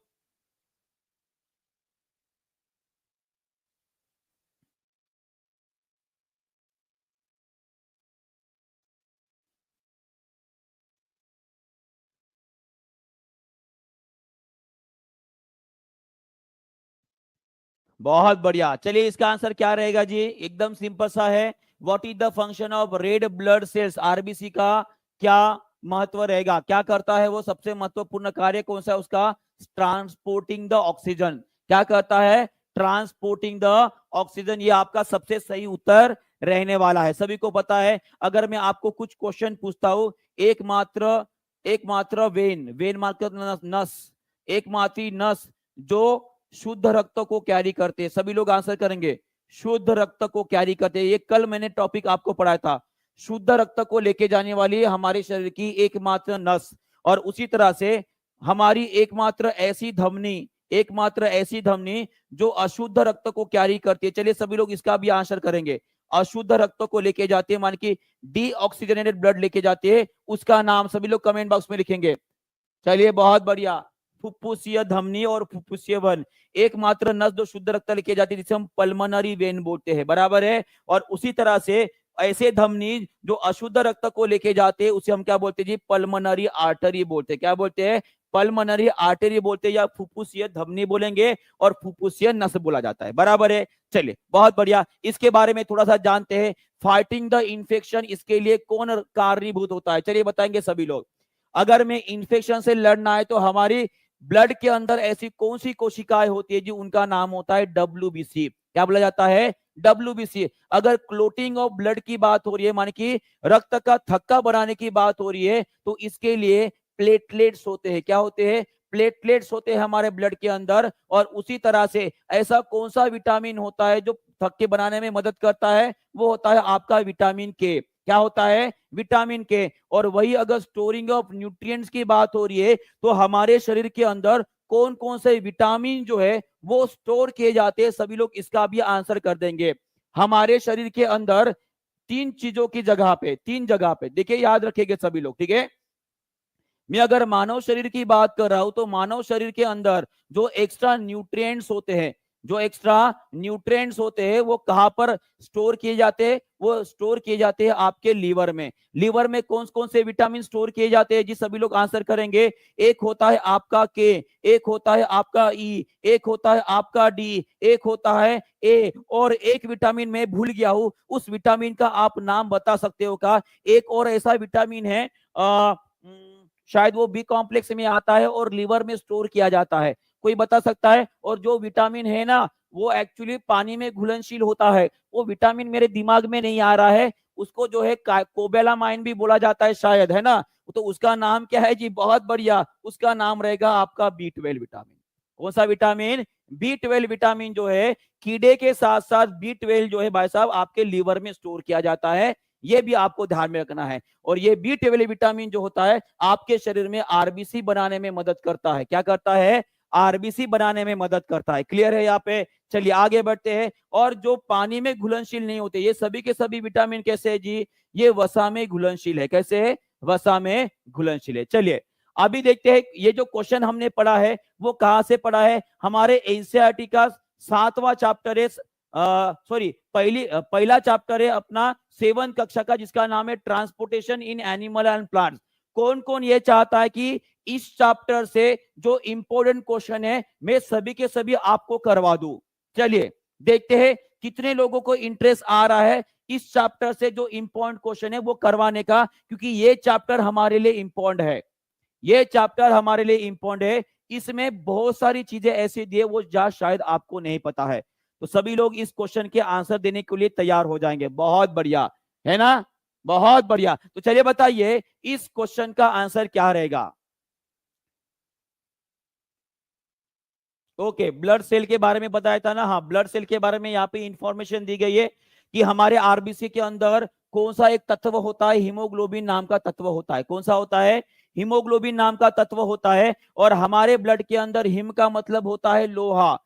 बहुत बढ़िया, चलिए इसका आंसर क्या रहेगा जी, एकदम सिंपल सा है। What is the function of red blood cells, RBC का क्या महत्व रहेगा, क्या करता है वो, सबसे महत्वपूर्ण कार्य कौन सा है उसका, ट्रांसपोर्टिंग द ऑक्सीजन। क्या करता है, ट्रांसपोर्टिंग द ऑक्सीजन। ये आपका सबसे सही उत्तर रहने वाला है, सभी को पता है। अगर मैं आपको कुछ क्वेश्चन पूछता हूं, एकमात्र वेन मात्र नस, एकमात्र नस जो शुद्ध रक्त को कैरी करते हैं, सभी लोग आंसर करेंगे, शुद्ध रक्त को कैरी करते हैं। ये कल मैंने टॉपिक आपको पढ़ाया था, शुद्ध रक्त को लेके जाने वाली हमारे शरीर की एकमात्र नस, और उसी तरह से हमारी एकमात्र ऐसी धमनी जो अशुद्ध रक्त को कैरी करती है। चलिए सभी लोग इसका भी आंसर करेंगे। अशुद्ध रक्त को लेके जाते हैं, मान की डीऑक्सीजनेटेड ब्लड लेके जाते हैं, उसका नाम सभी लोग कमेंट बॉक्स में लिखेंगे। चलिए बहुत बढ़िया। फुफ्फुसीय धमनी और फुफ्फुसीय वन, एकमात्र नस जो शुद्ध रक्त लेके जाती है जिसे हम पल्मोनरी वेन बोलते हैं, बराबर है। और उसी तरह से ऐसे धमनी जो अशुद्ध रक्त को लेके जाते हैं उसे हम क्या बोलते हैं जी? पल्मोनरी आर्टरी बोलते हैं। क्या बोलते हैं? पल्मोनरी आर्टरी बोलते हैं, या फुफ्फुसीय धमनी बोलेंगे, और फुफ्फुसीय नस बोला जाता है, बराबर है। चलिए बहुत बढ़िया, इसके बारे में थोड़ा सा जानते हैं। फाइटिंग द इन्फेक्शन, इसके लिए कौन कारणीभूत होता है? चलिए बताएंगे सभी लोग। अगर में इन्फेक्शन से लड़ना है तो हमारी ब्लड के अंदर ऐसी कौन सी कोशिकाएं होती है जी? उनका नाम होता है WBC। क्या बोला जाता है? WBC। अगर क्लोटिंग ऑफ ब्लड की बात हो रही है, मान की रक्त का थक्का बनाने की बात हो रही है, तो इसके लिए प्लेटलेट्स होते हैं। क्या होते हैं? प्लेटलेट्स होते हैं हमारे ब्लड के अंदर। और उसी तरह से ऐसा कौन सा विटामिन होता है जो थक्के बनाने में मदद करता है? वो होता है आपका विटामिन के। क्या होता है? विटामिन के। और वही अगर स्टोरिंग ऑफ न्यूट्रिएंट्स की बात हो रही है तो हमारे शरीर के अंदर कौन कौन से विटामिन जो है वो स्टोर किए जाते हैं? सभी लोग इसका भी आंसर कर देंगे। हमारे शरीर के अंदर तीन जगह पे देखिए, याद रखेंगे सभी लोग, ठीक है। मैं अगर मानव शरीर की बात कर रहा हूं तो मानव शरीर के अंदर जो एक्स्ट्रा न्यूट्रिएंट्स होते हैं वो कहां पर स्टोर किए जाते हैं? वो स्टोर किए जाते हैं आपके लीवर में। लीवर में कौन कौन से विटामिन स्टोर किए जाते हैं जी? सभी लोग आंसर करेंगे। एक होता है आपका के, एक होता है आपका ई, एक होता है आपका डी, एक होता है ए, और एक विटामिन मैं भूल गया हूं, उस विटामिन का आप नाम बता सकते हो का? एक और ऐसा विटामिन है, शायद वो बी कॉम्प्लेक्स में आता है और लीवर में स्टोर किया जाता है। कोई बता सकता है? और जो विटामिन है ना वो एक्चुअली पानी में घुलनशील होता है। वो विटामिन मेरे दिमाग में नहीं आ रहा है, उसको जो है कोबेलामाइन भी बोला जाता है शायद, है ना? तो उसका नाम क्या है जी? बहुत बढ़िया, उसका नाम रहेगा आपका B12 विटामिन। कौन सा विटामिन? B12 विटामिन जो है कीड़े के साथ साथ B12 जो है भाई साहब आपके लीवर में स्टोर किया जाता है। ये भी आपको ध्यान में रखना है। और ये B12 विटामिन जो होता है आपके शरीर में आरबीसी बनाने में मदद करता है। क्या करता है? आरबीसी बनाने में मदद करता है। क्लियर है यहाँ पे? चलिए आगे बढ़ते हैं। और जो पानी में घुलनशील नहीं होते, ये सभी के सभी विटामिन कैसे है जी? ये वसा में घुलनशील है। कैसे है? वसा में घुलनशील है। चलिए अभी देखते हैं, ये जो क्वेश्चन हमने पढ़ा है वो कहां से पढ़ा है? हमारे एनसीईआरटी का 7वां चैप्टर है, पहला चैप्टर है अपना 7th कक्षा का, जिसका नाम है transportation in animal and plants. कौन कौन ये चाहता है कि इस चैप्टर से जो इंपॉर्टेंट क्वेश्चन है मैं सभी के सभी आपको करवा दूं? चलिए देखते हैं कितने लोगों को इंटरेस्ट आ रहा है इस चैप्टर से जो इंपॉर्टेंट क्वेश्चन है वो करवाने का, क्योंकि ये चैप्टर हमारे लिए इंपॉर्टेंट है। ये चैप्टर हमारे लिए इंपॉर्टेंट है। इसमें बहुत सारी चीजें ऐसी दी है वो शायद आपको नहीं पता है। तो सभी लोग इस क्वेश्चन के आंसर देने के लिए तैयार हो जाएंगे। बहुत बढ़िया, है ना? बहुत बढ़िया। तो चलिए बताइए इस क्वेश्चन का आंसर क्या रहेगा? ओके, ब्लड सेल के बारे में बताया था ना। हाँ, ब्लड सेल के बारे में यहाँ पे इंफॉर्मेशन दी गई है कि हमारे आरबीसी के अंदर कौन सा एक तत्व होता है? हीमोग्लोबिन नाम का तत्व होता है। कौन सा होता है? हीमोग्लोबिन नाम का तत्व होता है। और हमारे ब्लड के अंदर हिम का मतलब होता है लोहा,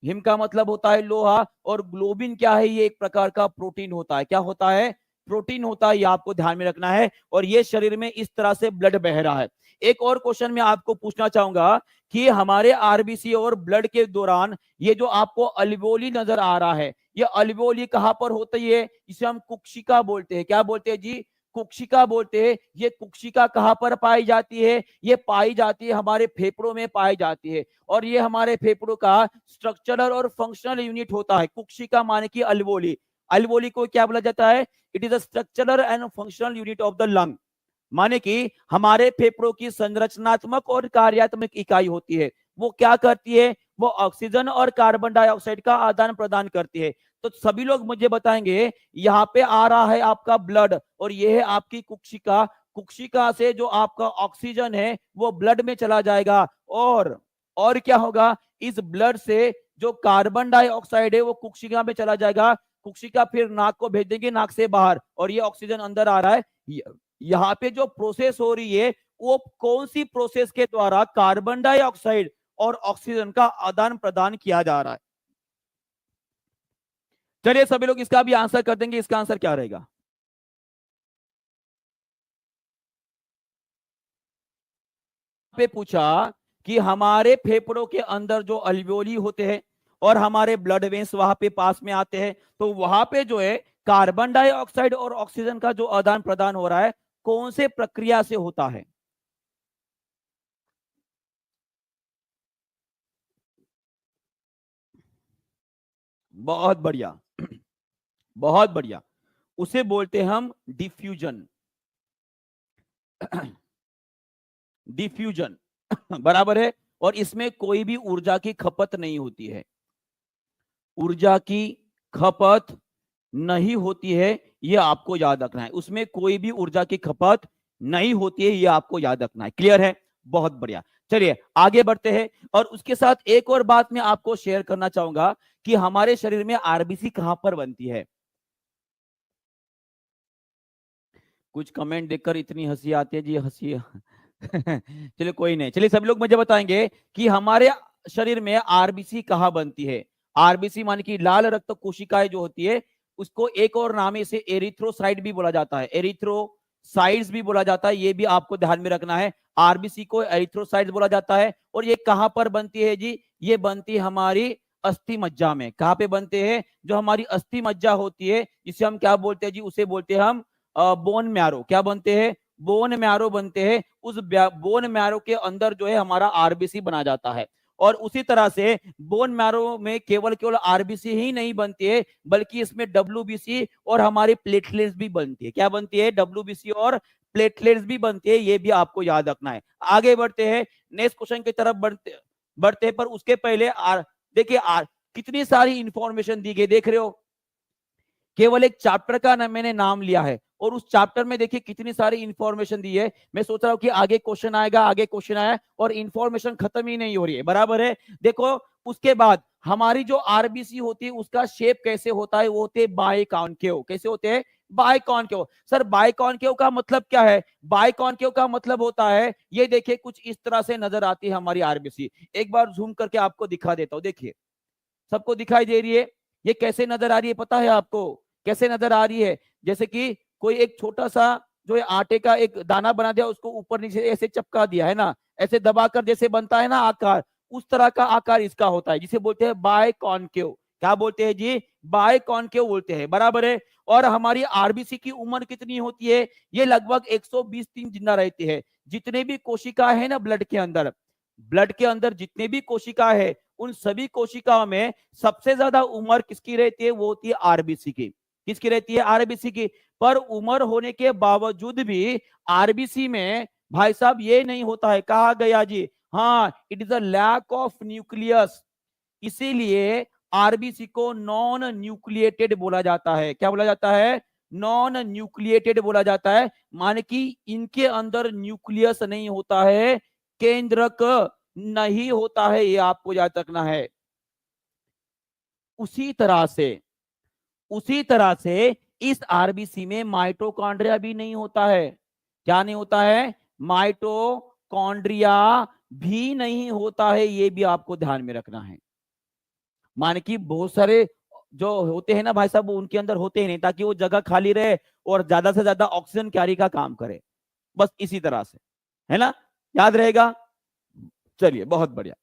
हिम का मतलब होता है लोहा। और ग्लोबिन क्या है? ये एक प्रकार का प्रोटीन होता है। क्या होता है? प्रोटीन होता है। ये आपको ध्यान में रखना है। और ये शरीर में इस तरह से ब्लड बह रहा है। एक और क्वेश्चन मैं आपको पूछना चाहूंगा कि हमारे आरबीसी और ब्लड के दौरान ये जो आपको अल्वेओली नजर आ रहा है, ये अल्वेओली कहां पर होती है? इसे हम कुक्षिका बोलते हैं। क्या बोलते हैं जी? कुक्षिका बोलते हैं। ये कुक्षिका कहां पर पाई जाती है? ये पाई जाती है हमारे फेफड़ों में पाई जाती है। और ये हमारे फेफड़ों का स्ट्रक्चरल और फंक्शनल यूनिट होता है। कुक्षिका माने की अल्वेओली। अल्वेओली को क्या बोला जाता है? It is a structural and functional unit of the lung. माने कि हमारे फेफड़ों की संरचनात्मक और कार्यात्मक इकाई होती है। वो क्या करती है? वो ऑक्सीजन और कार्बन डाइऑक्साइड का आदान प्रदान करती है। तो सभी लोग मुझे बताएंगे, यहाँ पे आ रहा है आपका ब्लड और ये है आपकी कुक्षिका। कुक्षिका से जो आपका ऑक्सीजन है वो ब्लड में चला जाएगा। और क्या होगा? इस ब्लड से जो कार्बन डाइऑक्साइड है वो कुक्षिका में चला जाएगा। कोशिका फिर नाक को भेज देंगे, नाक से बाहर, और ये ऑक्सीजन अंदर आ रहा है। यहाँ पे जो प्रोसेस हो रही है वो कौन सी प्रोसेस के द्वारा कार्बन डाइऑक्साइड और ऑक्सीजन का आदान प्रदान किया जा रहा है। चलिए सभी लोग इसका भी आंसर कर देंगे। इसका आंसर क्या रहेगा? पे पूछा कि हमारे फेफड़ों के अंदर जो अल्वियोली होते हैं और हमारे ब्लड वेन्स वहां पे पास में आते हैं, तो वहां पे जो है कार्बन डाइऑक्साइड और ऑक्सीजन का जो आदान प्रदान हो रहा है कौन से प्रक्रिया से होता है? बहुत बढ़िया, बहुत बढ़िया। उसे बोलते हैं हम डिफ्यूजन। डिफ्यूजन बराबर है। और इसमें कोई भी ऊर्जा की खपत नहीं होती है, ऊर्जा की खपत नहीं होती है, ये आपको याद रखना है। उसमें कोई भी ऊर्जा की खपत नहीं होती है, ये आपको याद रखना है। क्लियर है? बहुत बढ़िया। चलिए आगे बढ़ते हैं। और उसके साथ एक और बात मैं आपको शेयर करना चाहूंगा कि हमारे शरीर में आरबीसी कहां पर बनती है। कुछ कमेंट देखकर इतनी हंसी आती है जी, हंसी चलिए कोई नहीं। चलिए सभी लोग मुझे बताएंगे कि हमारे शरीर में आरबीसी कहां बनती है। आरबीसी मान की लाल रक्त कोशिकाएं जो होती है, उसको एक और नाम इसे एरिथ्रोसाइट भी बोला जाता है, एरिथ्रोसाइट्स भी बोला जाता है। ये भी आपको ध्यान में रखना है। आरबीसी को एरिथ्रोसाइट्स बोला जाता है। और ये कहां पर बनती है जी? ये बनती है हमारी अस्थि मज्जा में। कहां पे बनते हैं? जो हमारी अस्थि मज्जा होती है, जिसे हम क्या बोलते हैं जी? उसे बोलते हैं हम बोन मैरो। क्या बनते हैं? बोन मैरो बनते हैं। उस बोन मैरो के अंदर जो है हमारा आरबीसी बना जाता है। और उसी तरह से बोन मैरो में केवल आरबीसी ही नहीं बनती है, बल्कि इसमें डब्ल्यूबीसी और हमारी प्लेटलेट्स भी बनती है। क्या बनती है? डब्ल्यूबीसी और प्लेटलेट्स भी बनती है। ये भी आपको याद रखना है। आगे बढ़ते हैं, नेक्स्ट क्वेश्चन की तरफ बढ़ते हैं। पर उसके पहले देखिए कितनी सारी इंफॉर्मेशन दी गई, देख रहे हो? केवल एक चैप्टर का मैंने नाम लिया है और उस चैप्टर में देखिए कितनी सारी इंफॉर्मेशन दी है। मैं सोच रहा हूं कि आगे क्वेश्चन आएगा, आगे क्वेश्चन आया, और इंफॉर्मेशन खत्म ही नहीं हो रही है। बराबर है? देखो उसके बाद हमारी जो आरबीसी होती है उसका शेप कैसे होता है? वो होते हैं बाइकॉन्केव। कैसे होते हैं? बाइकॉन्केव। सर बाइकॉन्केव का मतलब क्या है? बाइकॉन्केव का मतलब होता है, ये देखिए कुछ इस तरह से नजर आती है हमारी आरबीसी। एक बार जूम करके आपको दिखा देता हूं। देखिए सबको दिखाई दे रही है? ये कैसे नजर आ रही है पता है आपको? कैसे नजर आ रही है? जैसे कि कोई एक छोटा सा जो है आटे का एक दाना बना दिया, उसको ऊपर नीचे ऐसे चपका दिया है ना, ऐसे दबाकर जैसे बनता है ना आकार, उस तरह का आकार इसका होता है, जिसे बोलते हैं बाइकॉन्केव। क्या बोलते हैं जी? बाइकॉन्केव बोलते हैं। बराबर है? और हमारी आरबीसी की उम्र कितनी होती है? ये लगभग 120 दिन जिंदा रहती है। जितने भी कोशिका है ना ब्लड के अंदर, ब्लड के अंदर जितने भी कोशिका है, उन सभी कोशिकाओं में सबसे ज्यादा उम्र किसकी रहती है? वो होती है आरबीसी की। किसकी रहती है? आरबीसी की। पर उम्र होने के बावजूद भी आरबीसी में भाई साहब ये नहीं होता है। कहा गया जी? हाँ, it is a lack of nucleus. इसीलिए आरबीसी को नॉन न्यूक्लिएटेड बोला जाता है। क्या बोला जाता है? नॉन न्यूक्लिएटेड बोला जाता है। माने कि इनके अंदर न्यूक्लियस नहीं होता है, केंद्रक नहीं होता है, ये आपको याद रखना है। उसी तरह से इस आरबीसी में माइटोकॉन्ड्रिया भी नहीं होता है। क्या नहीं होता है? माइटोकॉन्ड्रिया भी नहीं होता है। ये भी आपको ध्यान में रखना है। मान कि बहुत सारे जो होते हैं ना भाई साहब, उनके अंदर होते ही नहीं, ताकि वो जगह खाली रहे और ज्यादा से ज्यादा ऑक्सीजन कैरी का काम करे। बस इसी तरह से, है ना? याद रहेगा? चलिए बहुत बढ़िया।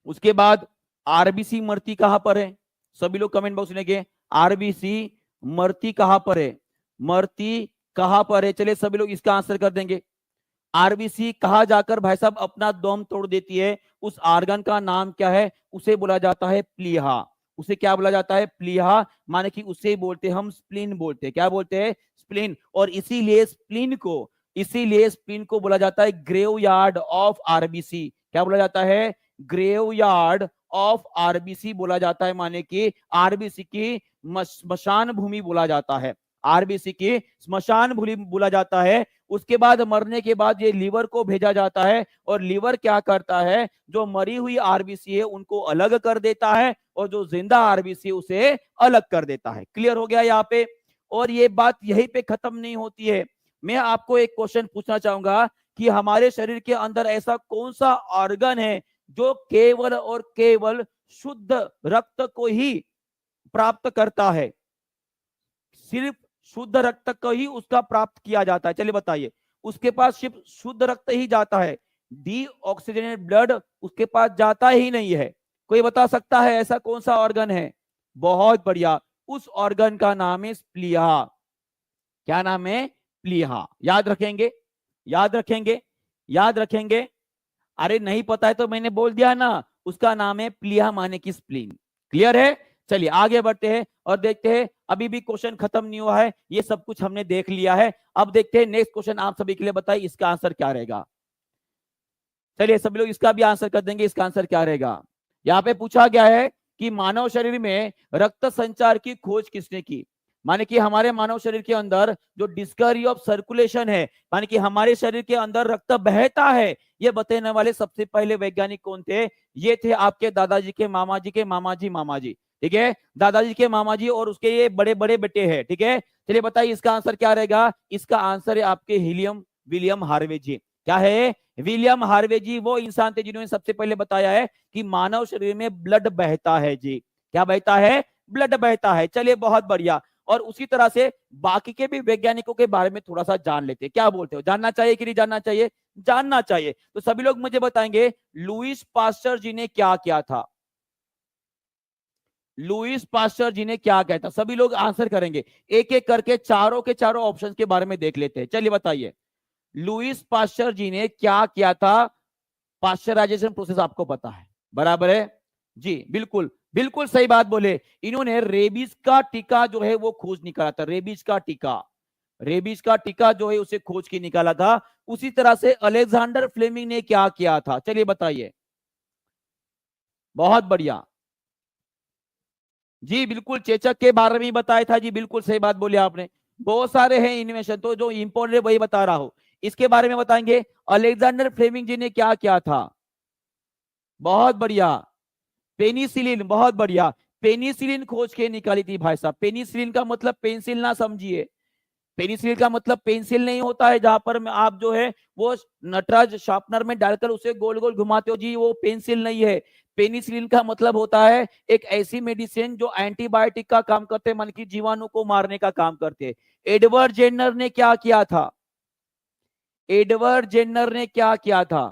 उसके बाद आरबीसी मरती कहां पर है? सभी लोग कमेंट बॉक्स में लिखे आरबीसी मरती कहां पर है? मरती कहां पर है? चलिए सभी लोग इसका आंसर कर देंगे। आरबीसी कहा जाकर भाई साहब अपना दम तोड़ देती है? उस आर्गन का नाम क्या है? उसे बोला जाता है प्लीहा। उसे क्या बोला जाता है? प्लीहा। माने कि उसे बोलते हम स्प्लीन बोलते हैं। क्या बोलते हैं? स्प्लीन। और इसीलिए स्प्लीन को बोला जाता है ग्रेव यार्ड ऑफ आरबीसी। क्या बोला जाता है? ग्रेव यार्ड ऑफ आरबीसी बोला जाता है। माने कि आरबीसी की स्मशान भूमि बोला जाता है। आरबीसी की स्मशान भूमि बोला जाता है। उसके बाद मरने के बाद ये लीवर को भेजा जाता है और लीवर क्या करता है, जो मरी हुई आरबीसी है उनको अलग कर देता है और जो जिंदा आरबीसी उसे अलग कर देता है। क्लियर हो गया यहाँ पे। और ये बात यहीं पे खत्म नहीं होती है, मैं आपको एक क्वेश्चन पूछना चाहूंगा कि हमारे शरीर के अंदर ऐसा कौन सा ऑर्गन है जो केवल और केवल शुद्ध रक्त को ही प्राप्त करता है, सिर्फ शुद्ध रक्त को ही उसका प्राप्त किया जाता है। चलिए बताइए, उसके पास सिर्फ शुद्ध रक्त ही जाता है, डीऑक्सीजनेटेड ब्लड उसके पास जाता ही नहीं है। कोई बता सकता है ऐसा कौन सा ऑर्गन है? बहुत बढ़िया, उस ऑर्गन का नाम है स्प्लीहा। क्या नाम है? प्लीहा। याद रखेंगे, याद रखेंगे, याद रखेंगे। अरे नहीं पता है तो मैंने बोल दिया ना, उसका नाम है प्लीहा माने की स्प्लीन। क्लियर है? चलिए आगे बढ़ते हैं और देखते हैं, अभी भी क्वेश्चन खत्म नहीं हुआ है, ये सब कुछ हमने देख लिया है। अब देखते हैं नेक्स्ट क्वेश्चन, आप सभी के लिए बताइए इसका आंसर क्या रहेगा। चलिए सभी लोग इसका भी आंसर कर देंगे, इसका आंसर क्या रहेगा। यहाँ पे पूछा गया है कि मानव शरीर में रक्त संचार की खोज किसने की। माने कि हमारे मानव शरीर के अंदर जो डिस्कवरी ऑफ सर्कुलेशन है, माने कि हमारे शरीर के अंदर रक्त बहता है, ये बताने वाले सबसे पहले वैज्ञानिक कौन थे? ये थे आपके दादाजी के मामा जी के मामा जी, मामा जी। ठीक है, दादाजी के मामा जी और उसके ये बड़े बड़े बेटे हैं। ठीक है, चलिए बताइए इसका आंसर क्या रहेगा। इसका आंसर है आपके विलियम हार्वे जी। क्या है? विलियम हार्वे जी वो इंसान थे जिन्होंने सबसे पहले बताया है कि मानव शरीर में ब्लड बहता है जी। क्या बहता है? ब्लड बहता है। चलिए बहुत बढ़िया। और उसी तरह से बाकी के भी वैज्ञानिकों के बारे में थोड़ा सा जान लेते हैं। क्या बोलते हो, जानना चाहिए कि नहीं जानना चाहिए? जानना चाहिए। तो सभी लोग मुझे बताएंगे लुईस पास्चर जी ने क्या किया था। लुईस पास्चर जी ने क्या किया था? सभी लोग आंसर करेंगे, एक एक करके चारों के चारों ऑप्शन के बारे में देख लेते हैं। चलिए बताइए लुईस पास्चर जी ने क्या किया था। पाश्चराइजेशन प्रोसेस आपको पता है, बराबर है जी, बिल्कुल बिल्कुल सही बात बोले। इन्होंने रेबीज का टीका जो है वो खोज निकाला था। रेबीज का टीका, रेबीज का टीका जो है उसे खोज के निकाला था। उसी तरह से अलेक्जेंडर फ्लेमिंग ने क्या किया था? चलिए बताइए। बहुत बढ़िया जी, बिल्कुल चेचक के बारे में बताया था जी, बिल्कुल सही बात बोले आपने। बहुत सारे हैं इन्वेंशन, तो जो इंपॉर्टेंट वही बता रहा हूं। इसके बारे में बताएंगे अलेक्जेंडर फ्लेमिंग जी ने क्या किया था। बहुत बढ़िया, पेनिसिलिन। बहुत बढ़िया, पेनिसिलिन खोज के निकाली थी भाई साहब। पेनिसिलिन का मतलब पेंसिल ना समझिए, पेनिसिलिन का मतलब पेंसिल नहीं होता है जहां पर आप जो है वो नटराज शार्पनर में डालकर उसे गोल गोल घुमाते हो जी, वो पेंसिल नहीं है। पेनिसिलिन का मतलब होता है एक ऐसी मेडिसिन जो एंटीबायोटिक का काम करते हैं, मन की जीवाणु को मारने का काम करते हैं। एडवर्ड जेनर ने क्या किया था? एडवर्ड जेनर ने क्या किया था?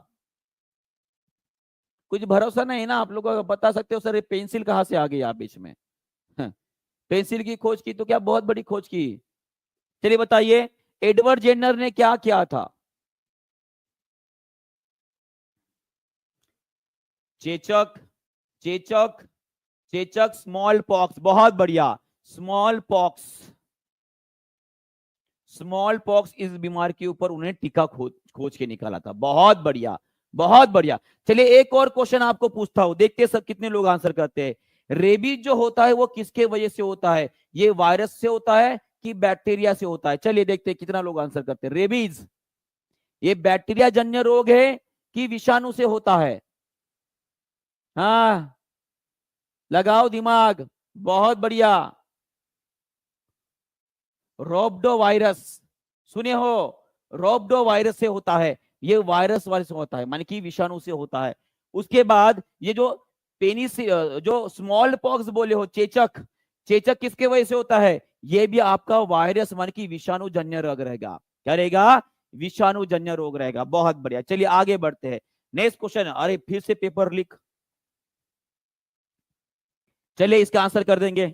कुछ भरोसा नहीं ना आप लोगों को, बता सकते हो सर ये पेंसिल कहां से आ गई आप बीच में। पेंसिल की खोज की तो क्या बहुत बड़ी खोज की। चलिए बताइए एडवर्ड जेनर ने क्या किया था? चेचक, चेचक, चेचक, स्मॉल पॉक्स। बहुत बढ़िया, स्मॉल पॉक्स। स्मॉल पॉक्स इस बीमारी के ऊपर उन्हें टीका खोज के निकाला था। बहुत बढ़िया, बहुत बढ़िया। चलिए एक और क्वेश्चन आपको पूछता हूं, देखते हैं सब कितने लोग आंसर करते हैं। रेबीज जो होता है वो किसके वजह से होता है? ये वायरस से होता है कि बैक्टीरिया से होता है? चलिए देखते हैं कितना लोग आंसर करते हैं। रेबीज ये बैक्टीरिया जन्य रोग है कि विषाणु से होता है? हाँ, लगाओ दिमाग। बहुत बढ़िया, रोब्डो वायरस। सुने हो, रोब्डो वायरस से होता है। ये वायरस से होता है, माने कि विषाणु से होता है। उसके बाद ये जो पेनिस जो स्मॉल पॉक्स बोले हो, चेचक, चेचक किसके वजह से होता है? ये भी आपका वायरस माने कि विषाणु जन्य रोग रहेगा। क्या रहेगा? विषाणु जन्य रोग रहेगा। बहुत बढ़िया, चलिए आगे बढ़ते हैं। Next question. अरे फिर से पेपर लीक, चलिए इसका आंसर कर देंगे।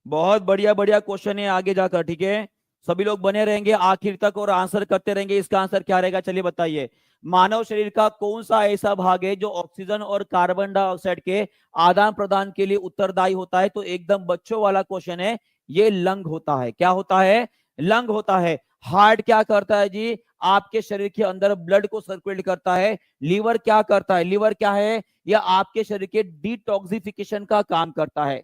बहुत बढ़िया बढ़िया क्वेश्चन है आगे जाकर। ठीक है, सभी लोग बने रहेंगे आखिर तक और आंसर करते रहेंगे। इसका आंसर क्या रहेगा? चलिए बताइए मानव शरीर का कौन सा ऐसा भाग है जो ऑक्सीजन और कार्बन डाइऑक्साइड के आदान प्रदान के लिए उत्तरदायी होता है? तो एकदम बच्चों वाला क्वेश्चन है, ये लंग होता है। क्या होता है? लंग होता है। हार्ट क्या करता है जी? आपके शरीर के अंदर ब्लड को सर्कुलेट करता है। लीवर क्या करता है? लीवर क्या है? यह आपके शरीर के डिटॉक्सिफिकेशन का काम करता है।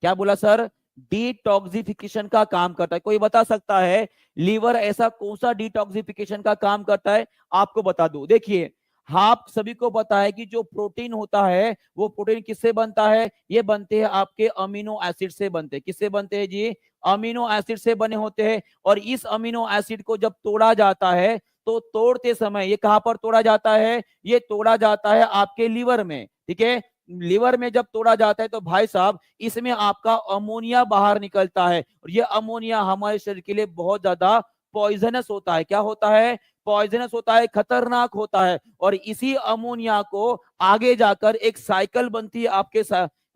क्या बोला सर? डिटॉक्सिफिकेशन का काम करता है। कोई बता सकता है लीवर ऐसा कौन सा डिटॉक्सिफिकेशन का काम करता है? आपको बता दूं, देखिए आप सभी को पता है कि जो प्रोटीन होता है वो प्रोटीन किससे बनता है? ये बनते हैं आपके अमीनो एसिड से बनते हैं। किससे बनते हैं जी? अमीनो एसिड से बने होते हैं। और इस अमीनो एसिड को जब तोड़ा जाता है तो तोड़ते समय ये कहां पर तोड़ा जाता है? ये तोड़ा जाता है आपके लीवर में। ठीक है, लीवर में जब तोड़ा जाता है तो भाई साहब इसमें आपका अमोनिया बाहर निकलता है और ये अमोनिया हमारे शरीर के लिए बहुत ज्यादा पॉइजनस होता है। क्या होता है? पॉइजनस होता है, खतरनाक होता है। और इसी अमोनिया को आगे जाकर एक साइकिल बनती है आपके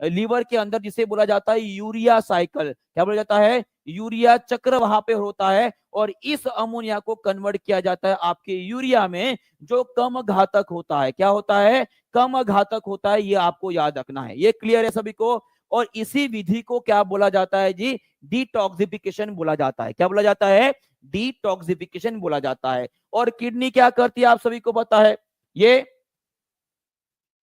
लीवर के अंदर जिसे बोला जाता है यूरिया साइकिल। क्या बोला जाता है? यूरिया चक्र वहां पे होता है और इस अमोनिया को कन्वर्ट किया जाता है आपके यूरिया में, जो कम घातक होता है। क्या होता है? कम घातक होता है। ये आपको याद रखना है। ये क्लियर है सभी को? और इसी विधि को क्या बोला जाता है जी? डिटॉक्सिफिकेशन बोला जाता है। क्या बोला जाता है? डिटॉक्सिफिकेशन बोला जाता है। और किडनी क्या करती है? आप सभी को पता है, ये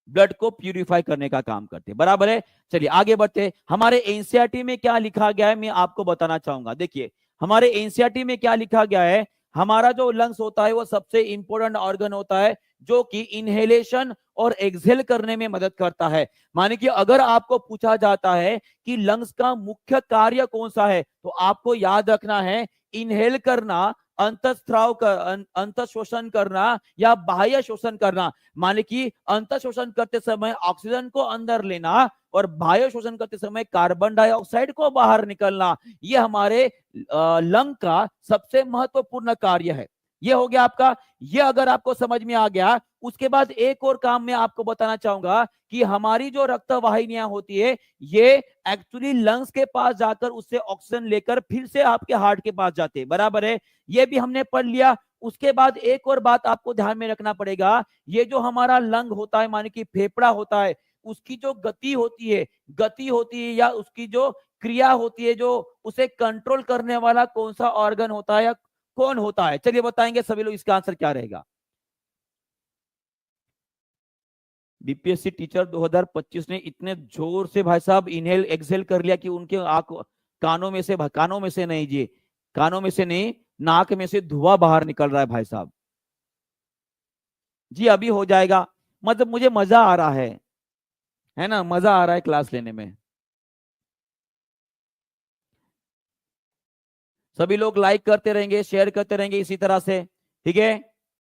ब्लड को प्यूरिफाई करने का काम करते हैं। बराबर है। चलिए आगे बढ़ते। हमारे एनसीईआरटी में क्या लिखा गया है मैं आपको बताना चाहूंगा। देखिए हमारे एनसीईआरटी में क्या लिखा गया है, हमारा जो लंग्स होता है वो सबसे इंपॉर्टेंट ऑर्गन होता है जो कि इनहेलेशन और एक्सहेल करने में मदद करता है। माने कि अगर आपको पूछा जाता है कि लंग्स का मुख्य कार्य कौन सा है तो आपको याद रखना है इनहेल करना, अंतःस्राव कर, अंत शोषण करना या बाह्य शोषण करना। माने कि अंत शोषण करते समय ऑक्सीजन को अंदर लेना और बाह्य शोषण करते समय कार्बन डाइऑक्साइड को बाहर निकलना, ये हमारे लंग का सबसे महत्वपूर्ण कार्य है। ये हो गया आपका। ये अगर आपको समझ में आ गया, उसके बाद एक और काम मैं आपको बताना चाहूंगा कि हमारी जो रक्त वाहिनियां होती है ये एक्चुअली लंग्स के पास जाकर उससे ऑक्सीजन लेकर फिर से आपके हार्ट के पास जाते हैं। बराबर है, ये भी हमने पढ़ लिया। उसके बाद एक और बात आपको ध्यान में रखना पड़ेगा, ये जो हमारा लंग होता है माने कि फेफड़ा होता है, उसकी जो गति होती है या उसकी जो क्रिया होती है, जो उसे कंट्रोल करने वाला कौन सा ऑर्गन होता है या कौन होता है? चलिए बताएंगे सभी लोग, इसका आंसर क्या रहेगा? बीपीएससी टीचर 2025 ने इतने जोर से भाई साहब इनहेल एक्सहेल कर लिया कि उनके आंख कानों में से नहीं जी, कानों में से नहीं, नाक में से धुआं बाहर निकल रहा है भाई साहब जी। अभी हो जाएगा। मतलब मुझे मजा आ रहा है ना, मजा आ रहा है क्लास लेने में। सभी लोग लाइक करते रहेंगे, शेयर करते रहेंगे इसी तरह से, ठीक है।